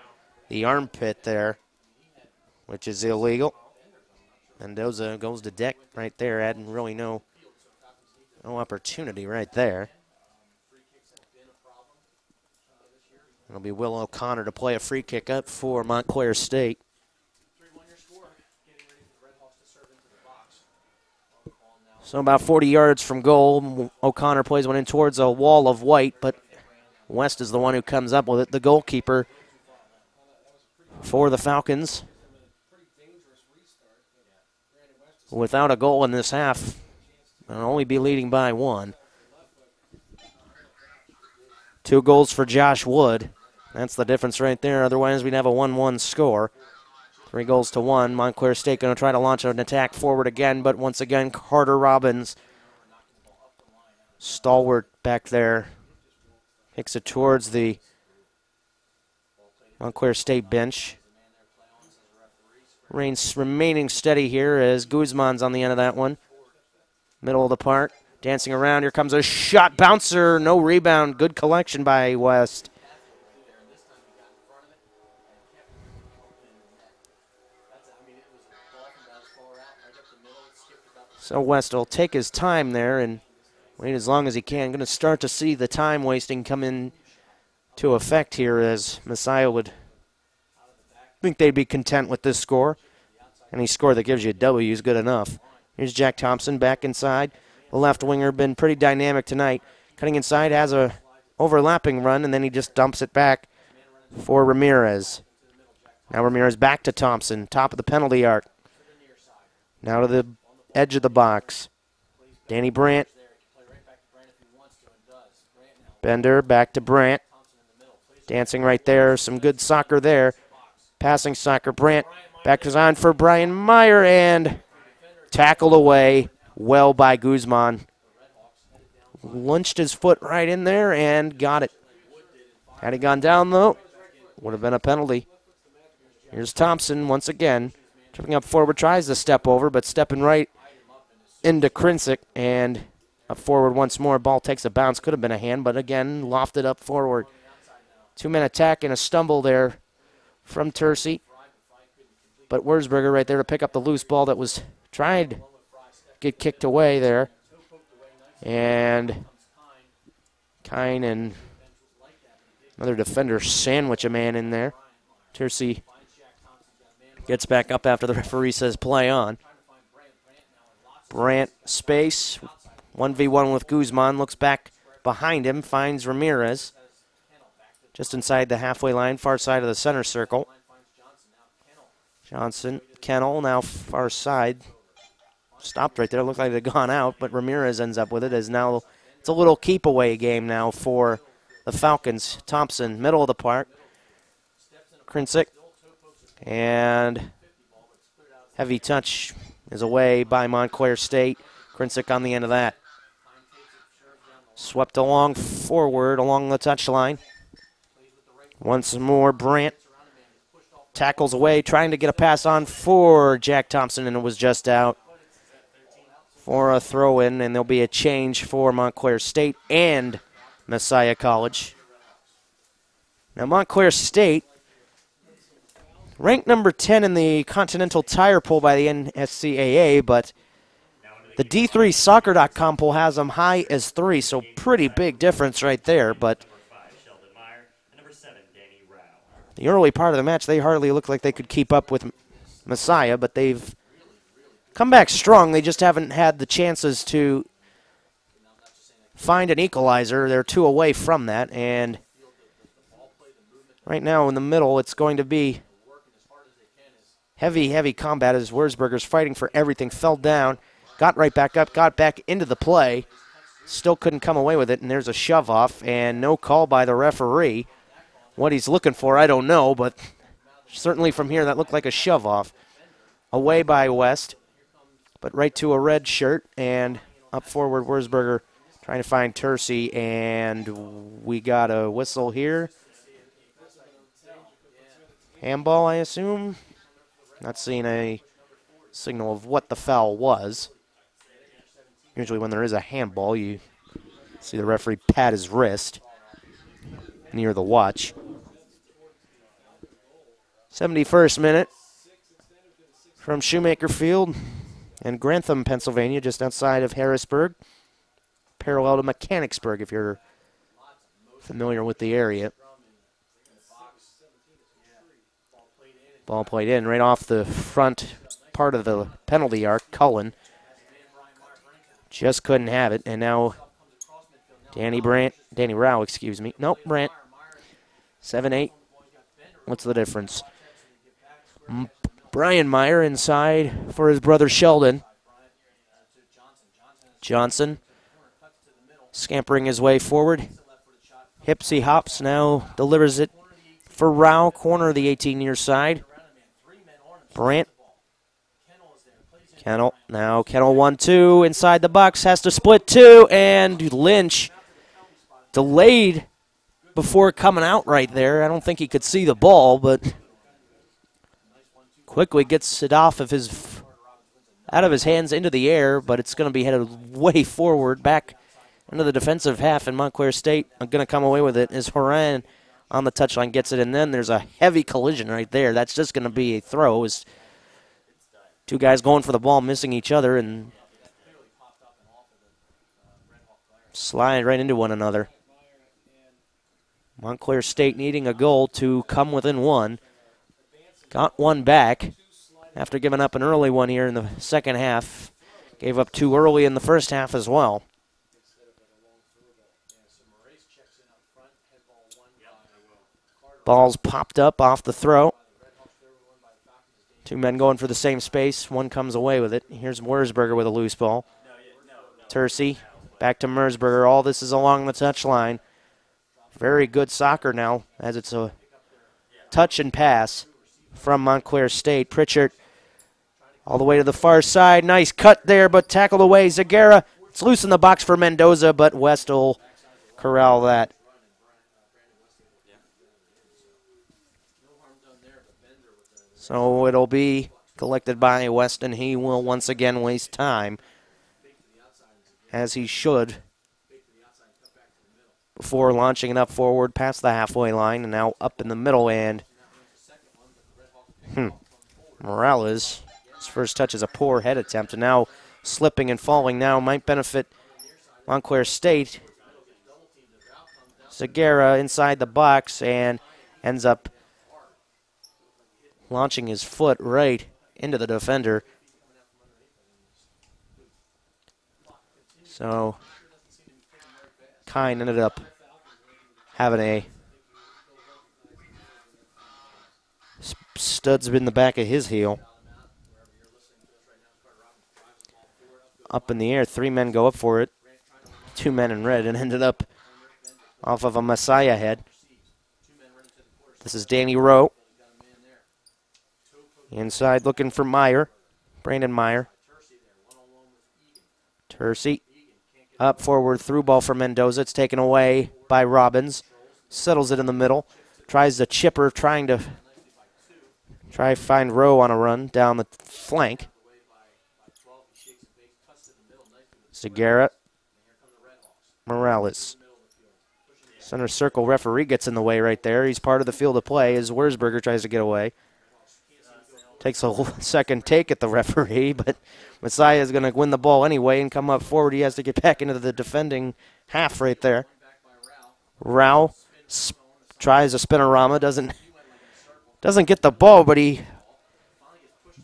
the armpit there, which is illegal. Mendoza goes to deck right there, adding really no opportunity right there. It'll be Will O'Connor to play a free kick up for Montclair State. So about 40 yards from goal, O'Connor plays one in towards a wall of white, but West is the one who comes up with it. The goalkeeper for the Falcons, without a goal in this half, will only be leading by 1. 2 goals for Josh Wood. That's the difference right there. Otherwise, we'd have a 1-1 score. 3 goals to 1. Montclair State going to try to launch an attack forward again, but once again, Carter Robbins, stalwart back there, kicks it towards the Montclair State bench. Remaining steady here as Guzman's on the end of that one. Middle of the park, dancing around. Here comes a shot, bouncer, no rebound. Good collection by West. So West will take his time there and wait as long as he can. Going to start to see the time wasting come in to effect here as Messiah would think they'd be content with this score. Any score that gives you a W is good enough. Here's Jack Thompson back inside. The left winger been pretty dynamic tonight. Cutting inside, has a overlapping run, and then he just dumps it back for Ramirez. Now Ramirez back to Thompson, top of the penalty arc. Now to the edge of the box. Danny Brandt. Bender back to Brandt. Dancing right there. Some good soccer there. Passing soccer. Brandt back is on for Brian Meyer and tackled away well by Guzman. Lunched his foot right in there and got it. Had he gone down, though, would have been a penalty. Here's Thompson once again. Tripping up forward, tries to step over, but stepping right into Krinsick and up forward once more. Ball takes a bounce. Could have been a hand, but again, lofted up forward. 2-man attack and a stumble there from Tercey. But Wurzburger right there to pick up the loose ball that was tried to get kicked away there. And Kine and another defender sandwich a man in there. Tercey gets back up after the referee says play on. Brandt space. 1v1 with Guzman. Looks back behind him. Finds Ramirez. Just inside the halfway line. Far side of the center circle. Johnson. Kennel now far side. Stopped right there. Looked like it had gone out. But Ramirez ends up with it as now it's a little keep away game now for the Falcons. Thompson. Middle of the park. Krinsick. And heavy touch is away by Montclair State. Krinsick on the end of that. Swept along forward along the touchline. Once more, Brandt tackles away, trying to get a pass on for Jack Thompson, and it was just out for a throw-in, and there'll be a change for Montclair State and Messiah College. Now, Montclair State, ranked number 10 in the Continental Tire Poll by the NSCAA, but the D3Soccer.com poll has them high as 3, so pretty big difference right there. But the early part of the match, they hardly looked like they could keep up with Messiah, but they've come back strong. They just haven't had the chances to find an equalizer. They're 2 away from that, and right now in the middle, it's going to be heavy combat as Wurzburger's fighting for everything. Fell down, got right back up, got back into the play. Still couldn't come away with it, and there's a shove-off, and no call by the referee. What he's looking for, I don't know, but certainly from here, that looked like a shove-off. Away by West, but right to a red shirt, and up forward, Wurzburger trying to find Tercey, and we got a whistle here. Handball, I assume. Not seeing a signal of what the foul was. Usually when there is a handball, you see the referee pat his wrist near the watch. 71st minute from Shoemaker Field in Grantham, Pennsylvania, just outside of Harrisburg, parallel to Mechanicsburg if you're familiar with the area. Ball played in right off the front part of the penalty arc. Cullen just couldn't have it, and now Danny Rao, excuse me. Nope, Brandt. 7-8. What's the difference? Brian Meyer inside for his brother Sheldon. Johnson scampering his way forward. Hipsy hops now, delivers it for Rao, corner of the 18-year side. Brandt. Kennel, now Kennel 1-2 inside the box, has to split two, and Lynch delayed before coming out right there. I don't think he could see the ball, but quickly gets it out of his hands into the air, but it's going to be headed way forward, back into the defensive half, and Montclair State are going to come away with it as Horan on the touchline gets it, and then there's a heavy collision right there. That's just going to be a throw. As two guys going for the ball, missing each other, and slide right into one another. Montclair State needing a goal to come within one. Got one back after giving up an early one here in the second half. Gave up two early in the first half as well. Ball's popped up off the throw. Two men going for the same space. One comes away with it. Here's Mersberger with a loose ball. Tercey back to Mersberger. All this is along the touchline. Very good soccer now, as it's a touch and pass from Montclair State. Pritchard all the way to the far side. Nice cut there, but tackled away. Zagara. It's loose in the box for Mendoza, but West will corral that. So it'll be collected by West, and he will once again waste time, as he should, before launching it up forward past the halfway line, and now up in the middle. And Morales, his first touch is a poor head attempt, and now slipping and falling now might benefit Montclair State. Zagara inside the box and ends up launching his foot right into the defender. So Kine ended up having a studs in the back of his heel. Up in the air, three men go up for it. Two men in red, and ended up off of a Messiah head. This is Danny Rowe. Inside looking for Meyer. Brandon Meyer. Tercey. Up forward, through ball for Mendoza. It's taken away by Robbins. Settles it in the middle. Tries the chipper, trying to find Rowe on a run down the flank. Zagara. Morales. Center circle referee gets in the way right there. He's part of the field of play as Wurzberger tries to get away. Takes a second take at the referee, but Messiah is going to win the ball anyway and come up forward. He has to get back into the defending half right there. Rao tries a spinorama, doesn't get the ball, but he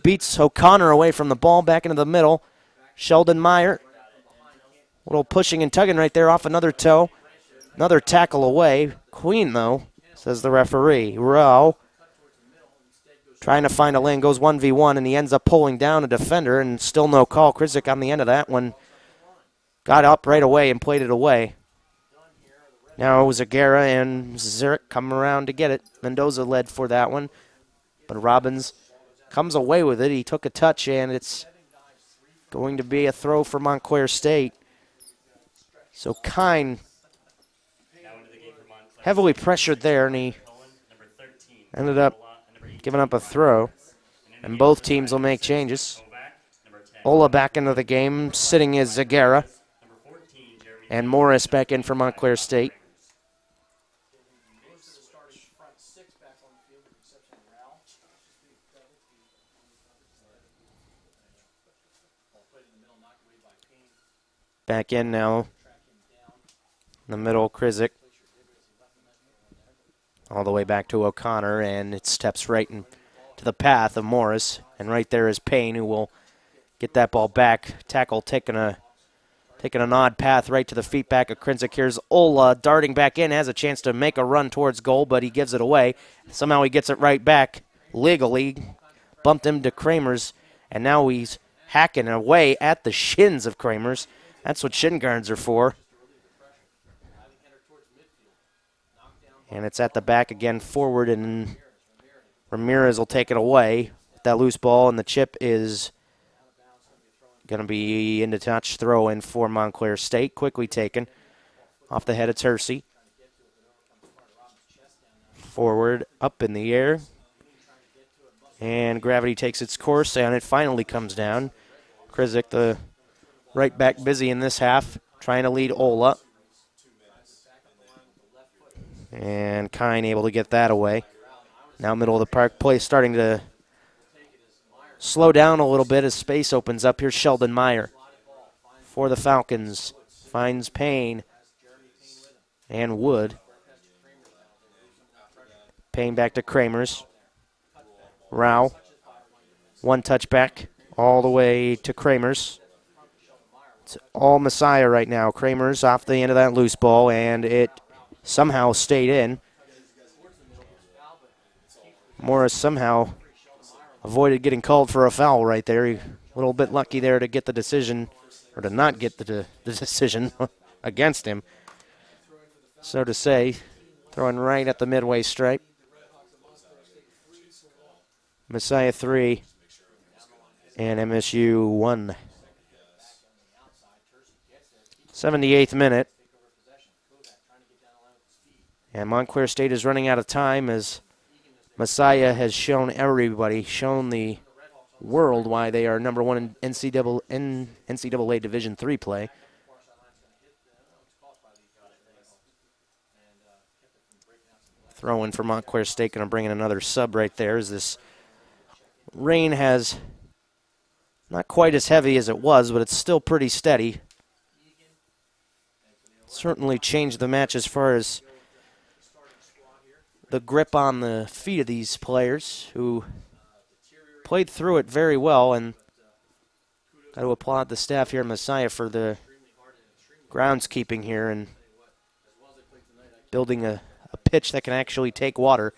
beats O'Connor away from the ball, back into the middle. Sheldon Meyer, a little pushing and tugging right there off another toe. Another tackle away. Queen, though, says the referee. Rao trying to find a lane, goes 1v1, and he ends up pulling down a defender, and still no call. Krizik on the end of that one got up right away and played it away. Now Zagara and Zurich come around to get it. Mendoza led for that one, but Robbins comes away with it. He took a touch, and it's going to be a throw for Montclair State. So Kine heavily pressured there, and he ended up giving up a throw, and both teams will make changes. Ola back into the game, sitting is Zagara, and Morris back in for Montclair State. Back in now, in the middle, Krizik. All the way back to O'Connor, and it steps right into the path of Morris. And right there is Payne, who will get that ball back. Tackle taking an odd path right to the feet back of Krizik. Here's Ola darting back in, has a chance to make a run towards goal, but he gives it away. Somehow he gets it right back legally. Bumped him to Kramers, and now he's hacking away at the shins of Kramers. That's what shin guards are for. And it's at the back again, forward, and Ramirez will take it away. That loose ball, and the chip is going to be into touch, throw in for Montclair State. Quickly taken off the head of Tercey. Forward, up in the air. And gravity takes its course, and it finally comes down. Krizik, the right back, busy in this half, trying to lead Ola. And Kine able to get that away. Now middle of the park, play starting to slow down a little bit as space opens up. Here's Sheldon Meyer for the Falcons. Finds Payne and Wood. Payne back to Kramers. Rao. One touch back all the way to Kramers. It's all Messiah right now. Kramers off the end of that loose ball, and it somehow stayed in. Morris somehow avoided getting called for a foul right there. A little bit lucky there to get the decision, or to not get the decision against him, so to say. Throwing right at the midway stripe. Messiah 3 and MSU 1. 78th minute. And Montclair State is running out of time as Messiah has shown everybody, shown the world why they are number one in NCAA Division III play. Throw in for Montclair State, going to bring in another sub right there as this rain has not quite as heavy as it was, but it's still pretty steady. Certainly changed the match as far as the grip on the feet of these players who played through it very well, and got to applaud the staff here at Messiah for the groundskeeping here and building a pitch that can actually take water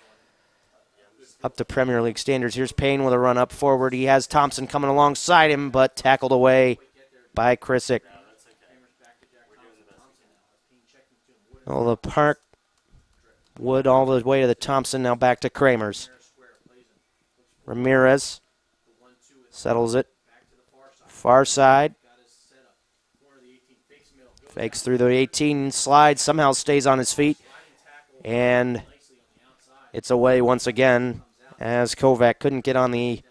up to Premier League standards. Here's Payne with a run up forward. He has Thompson coming alongside him, but tackled away by Krizik. All the park, Wood all the way to the Thompson, now back to Kramers. Ramirez settles it. Far side. Fakes through the 18, slides, somehow stays on his feet. And it's away once again as Kovac couldn't get the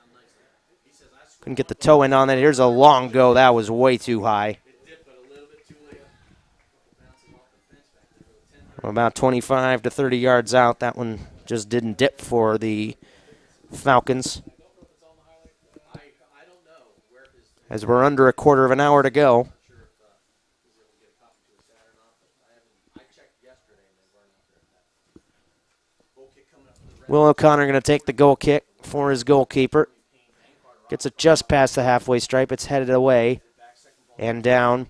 toe end on it. Here's a long go. That was way too high. About 25 to 30 yards out. That one just didn't dip for the Falcons. As we're under a quarter of an hour to go. Will O'Connor going to take the goal kick for his goalkeeper. Gets it just past the halfway stripe. It's headed away and down.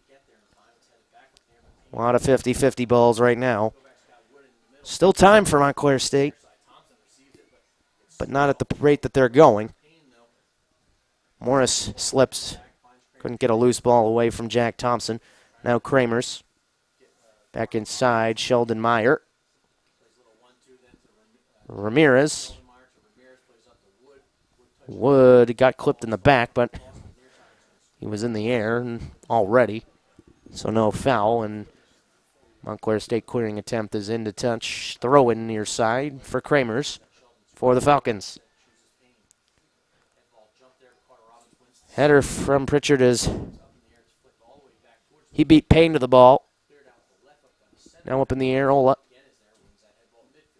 A lot of 50-50 balls right now. Still time for Montclair State, but not at the rate that they're going. Morris slips. Couldn't get a loose ball away from Jack Thompson. Now Kramers. Back inside, Sheldon Meyer. Ramirez. Wood got clipped in the back, but he was in the air already, so no foul. And Montclair State clearing attempt is into touch. Throw in near side for Kramers for the Falcons. Header from Pritchard is he beat Payne to the ball. Now up in the air, Ola.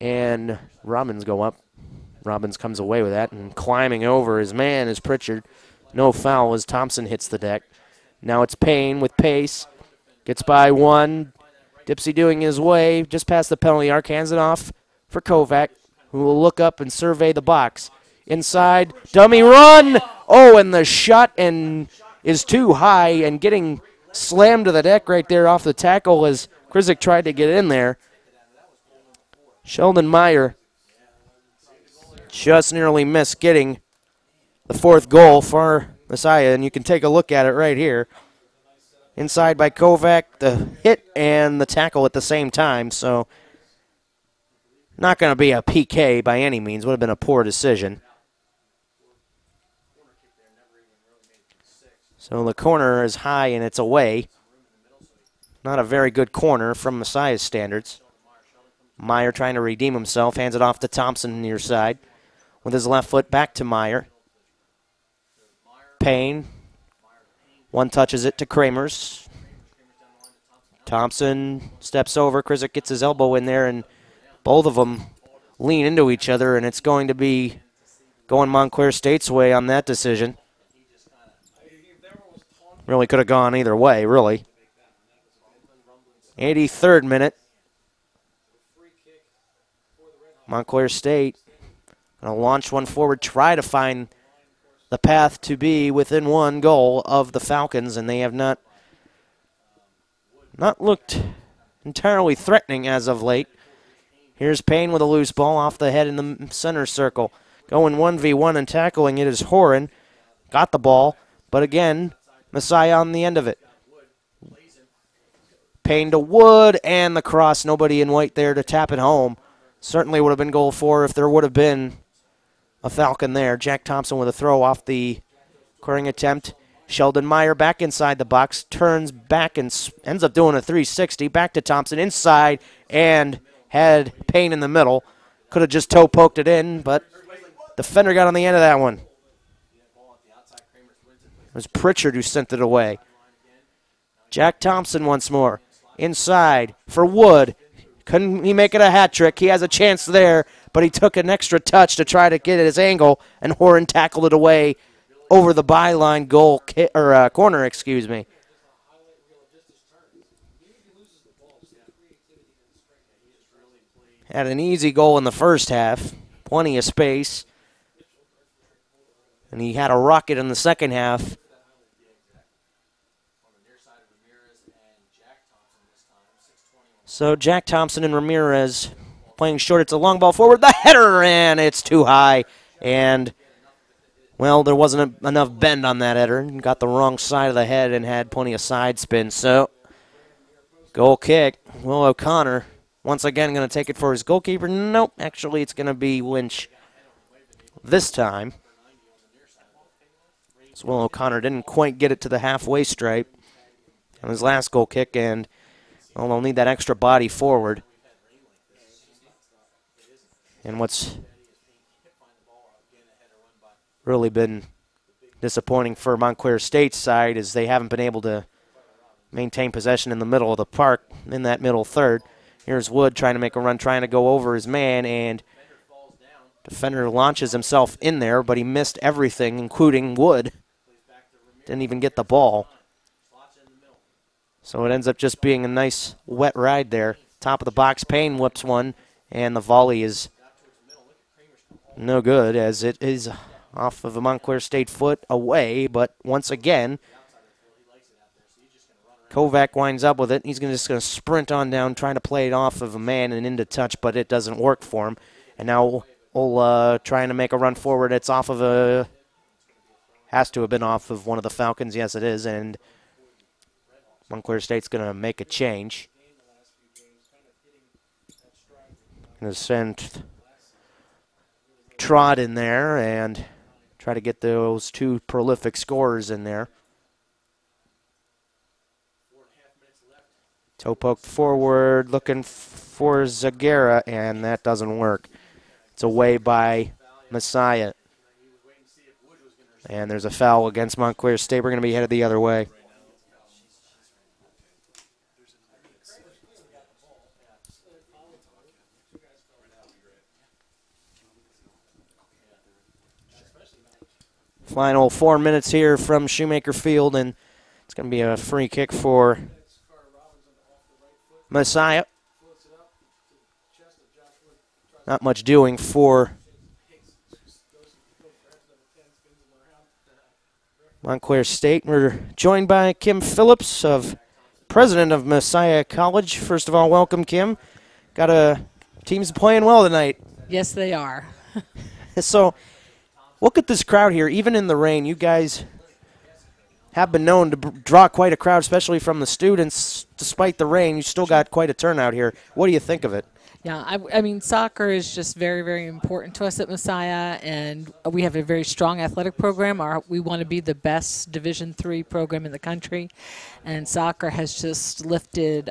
And Robbins go up. Robbins comes away with that, and climbing over his man is Pritchard. No foul as Thompson hits the deck. Now it's Payne with pace. Gets by one. Dipsy doing his way just past the penalty arc. Hands it off for Kovac, who will look up and survey the box. Inside, dummy run. Oh, and the shot is too high and getting slammed to the deck right there off the tackle as Krizik tried to get in there. Sheldon Meyer just nearly missed getting the fourth goal for Messiah, and you can take a look at it right here. Inside by Kovac, the hit and the tackle at the same time, so Not going to be a PK by any means. Would have been a poor decision. So the corner is high and it's away. Not a very good corner from Messiah's standards. Meyer trying to redeem himself. Hands it off to Thompson near side. With his left foot back to Meyer. Payne. One touches it to Kramers. Thompson steps over. Krizik gets his elbow in there, and both of them lean into each other, and it's going to be going Montclair State's way on that decision. Really could have gone either way, really. 83rd minute. Montclair State going to launch one forward, try to find the path to be within one goal of the Falcons, and they have not looked entirely threatening as of late. Here's Payne with a loose ball off the head in the center circle. Going 1v1 and tackling it is Horan. Got the ball, but again, Messiah on the end of it. Payne to Wood, and the cross. Nobody in white there to tap it home. Certainly would have been goal 4 if there would have been a Falcon there. Jack Thompson with a throw off the scoring attempt. Sheldon Meyer back inside the box, turns back and ends up doing a 360. Back to Thompson inside and had Payne in the middle. Could have just toe poked it in, but defender got on the end of that one. It was Pritchard who sent it away. Jack Thompson once more. Inside for Wood. Couldn't he make it a hat trick? He has a chance there, but he took an extra touch to try to get at his angle, and Horan tackled it away over the byline corner, excuse me. Had an easy goal in the first half, plenty of space, and he had a rocket in the second half. So Jack Thompson and Ramirez playing short. It's a long ball forward. The header, and it's too high. And, well, there wasn't enough bend on that header. Got the wrong side of the head and had plenty of side spin. So, goal kick. Will O'Connor once again going to take it for his goalkeeper. Nope, actually it's going to be Lynch this time. So Will O'Connor didn't quite get it to the halfway stripe on his last goal kick, and well, they'll need that extra body forward. And what's really been disappointing for Montclair State's side is they haven't been able to maintain possession in the middle of the park in that middle third. Here's Wood trying to make a run, trying to go over his man, and defender launches himself in there, but he missed everything, including Wood. Didn't even get the ball. So it ends up just being a nice wet ride there. Top of the box, Payne whips one, and the volley is no good as it is off of a Montclair State foot away. But once again, Kovac winds up with it. He's just going to sprint on down, trying to play it off of a man and into touch, but it doesn't work for him. And now we'll trying to make a run forward. It's off of a, has to have been off of one of the Falcons. Yes, it is, and Montclair State's going to make a change. Going to send Trot in there and try to get those two prolific scorers in there. Toe poked forward, looking for Zagara, and that doesn't work. It's away by Messiah. And there's a foul against Montclair State. We're going to be headed the other way. Final 4 minutes here from Shoemaker Field, and it's going to be a free kick for Messiah. Not much doing for Montclair State. We're joined by Kim Phillips, president of Messiah College. First of all, welcome, Kim. Got a team's playing well tonight. Yes, they are. So, look at this crowd here. Even in the rain, you guys have been known to draw quite a crowd, especially from the students. Despite the rain, you still got quite a turnout here. What do you think of it? Yeah, I mean, soccer is just very, very important to us at Messiah, and we have a very strong athletic program. We want to be the best Division III program in the country, and soccer has just lifted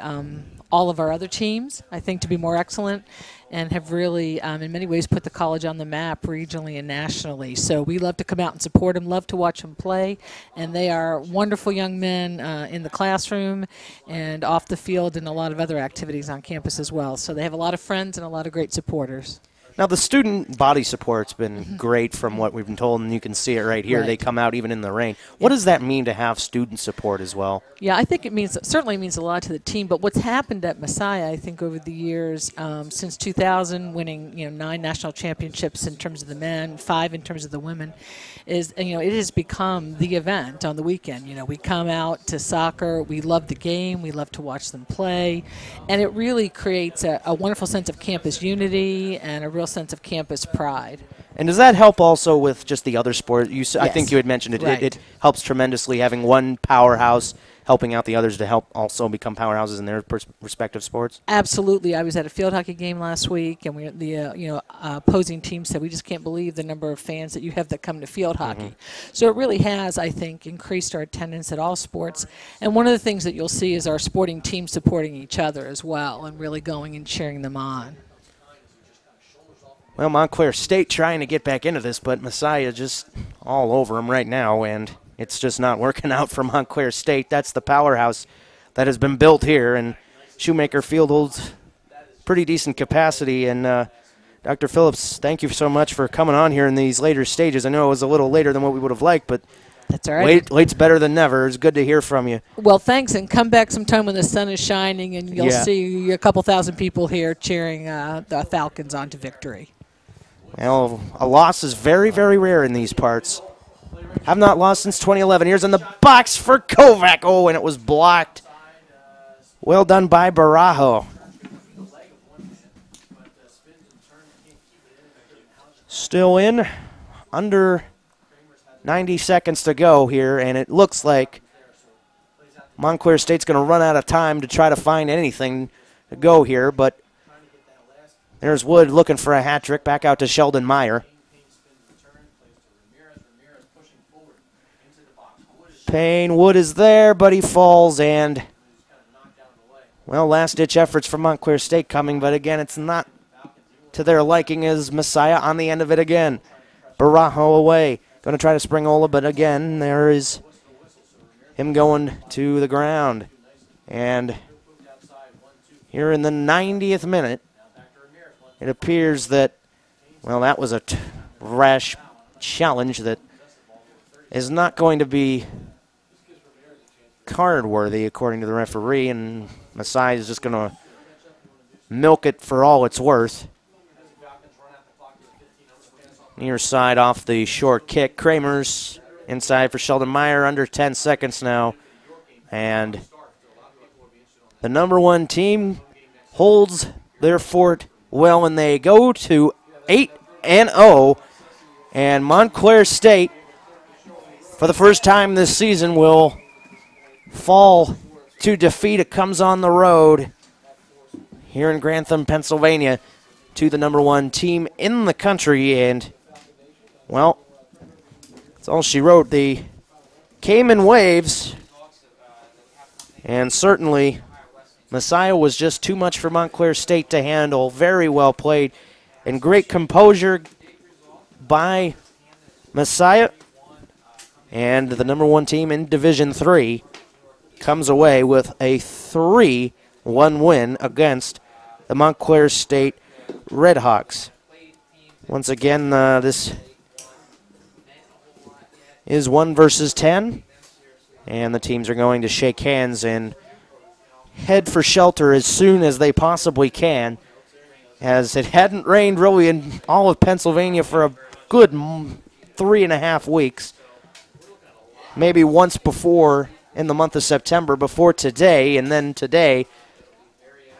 all of our other teams, I think, to be more excellent, and have really, in many ways, put the college on the map regionally and nationally. So we love to come out and support them, love to watch them play, and they are wonderful young men in the classroom and off the field and a lot of other activities on campus as well. So they have a lot of friends and a lot of great supporters. Now, the student body support's been great from what we've been told, and you can see it right here. Right. They come out even in the rain. What does that mean to have student support as well? Yeah, I think it certainly means a lot to the team. But what's happened at Messiah, I think, over the years, since 2000, winning 9 national championships in terms of the men, 5 in terms of the women, is it has become the event on the weekend. We come out to soccer, we love the game, we love to watch them play, and it really creates a wonderful sense of campus unity and a real sense of campus pride. And does that help also with just the other sport? I think Yes. you had mentioned it. Right. It helps tremendously having one powerhouse helping out the others to help also become powerhouses in their respective sports. Absolutely. I was at a field hockey game last week, and the opposing team said, we just can't believe the number of fans that you have that come to field hockey. So it really has, I think, increased our attendance at all sports. And one of the things that you'll see is our sporting teams supporting each other as well and really going and cheering them on. Well, Montclair State trying to get back into this, but Messiah just all over them right now, and it's just not working out for Montclair State. That's the powerhouse that has been built here, and Shoemaker Field holds pretty decent capacity. And Dr. Phillips, thank you so much for coming on here in these later stages. I know it was a little later than what we would have liked, but that's all right. Late's better than never. It's good to hear from you. Well, thanks, and come back sometime when the sun is shining, and you'll see a couple thousand people here cheering the Falcons on to victory. Well, a loss is very, very rare in these parts. Have not lost since 2011. Here's in the box for Kovac. Oh, and it was blocked. Well done by Barajo. Still in. Under 90 seconds to go here, and it looks like Montclair State's going to run out of time to try to find anything to go here, but there's Wood looking for a hat trick. Back out to Sheldon Meyer. Payne Wood is there, but he falls, and, well, last-ditch efforts from Montclair State coming, but again, it's not to their liking as Messiah on the end of it again. Barajo away. Going to try to Springola, but again, there is him going to the ground. And here in the 90th minute, it appears that, well, that was a rash challenge that is not going to be card-worthy, according to the referee, and Messiah is just going to milk it for all it's worth. Near side off the short kick. Kramer's inside for Sheldon Meyer, under 10 seconds now. And the number 1 team holds their fort well, and they go to 8-0. And Montclair State, for the first time this season, will fall to defeat. It comes on the road here in Grantham, Pennsylvania, to the number 1 team in the country. And, well, that's all she wrote. They came in waves, and certainly Messiah was just too much for Montclair State to handle. Very well played and great composure by Messiah. And the number 1 team in Division III comes away with a 3-1 win against the Montclair State Redhawks. Once again, this is 1 versus 10, and the teams are going to shake hands and head for shelter as soon as they possibly can, as it hadn't rained really in all of Pennsylvania for a good 3.5 weeks. Maybe once before in the month of September, before today, and then today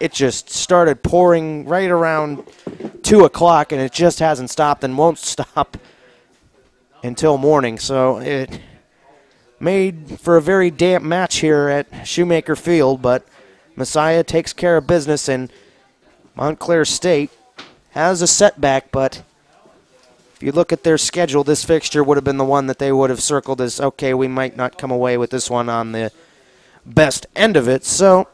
it just started pouring right around 2 o'clock, and it just hasn't stopped and won't stop until morning. So it made for a very damp match here at Shoemaker Field, but Messiah takes care of business, and Montclair State has a setback, but if you look at their schedule, this fixture would have been the one that they would have circled as, okay, we might not come away with this one on the best end of it. So,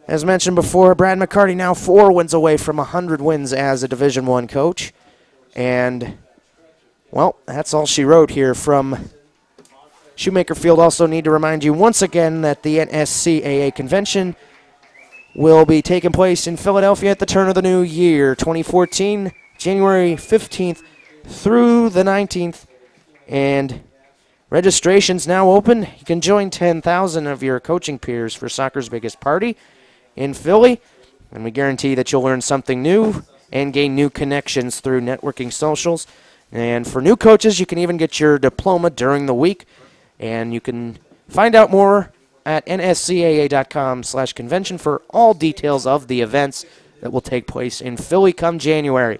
as mentioned before, Brad McCarty now 4 wins away from 100 wins as a Division I coach. And, well, that's all she wrote here from Shoemaker Field. Also need to remind you once again that the NSCAA convention will be taking place in Philadelphia at the turn of the new year, 2014, January 15th through the 19th. And registration's now open. You can join 10,000 of your coaching peers for soccer's biggest party in Philly. And we guarantee that you'll learn something new and gain new connections through networking socials. And for new coaches, you can even get your diploma during the week. And you can find out more at nscaa.com/convention for all details of the events that will take place in Philly come January.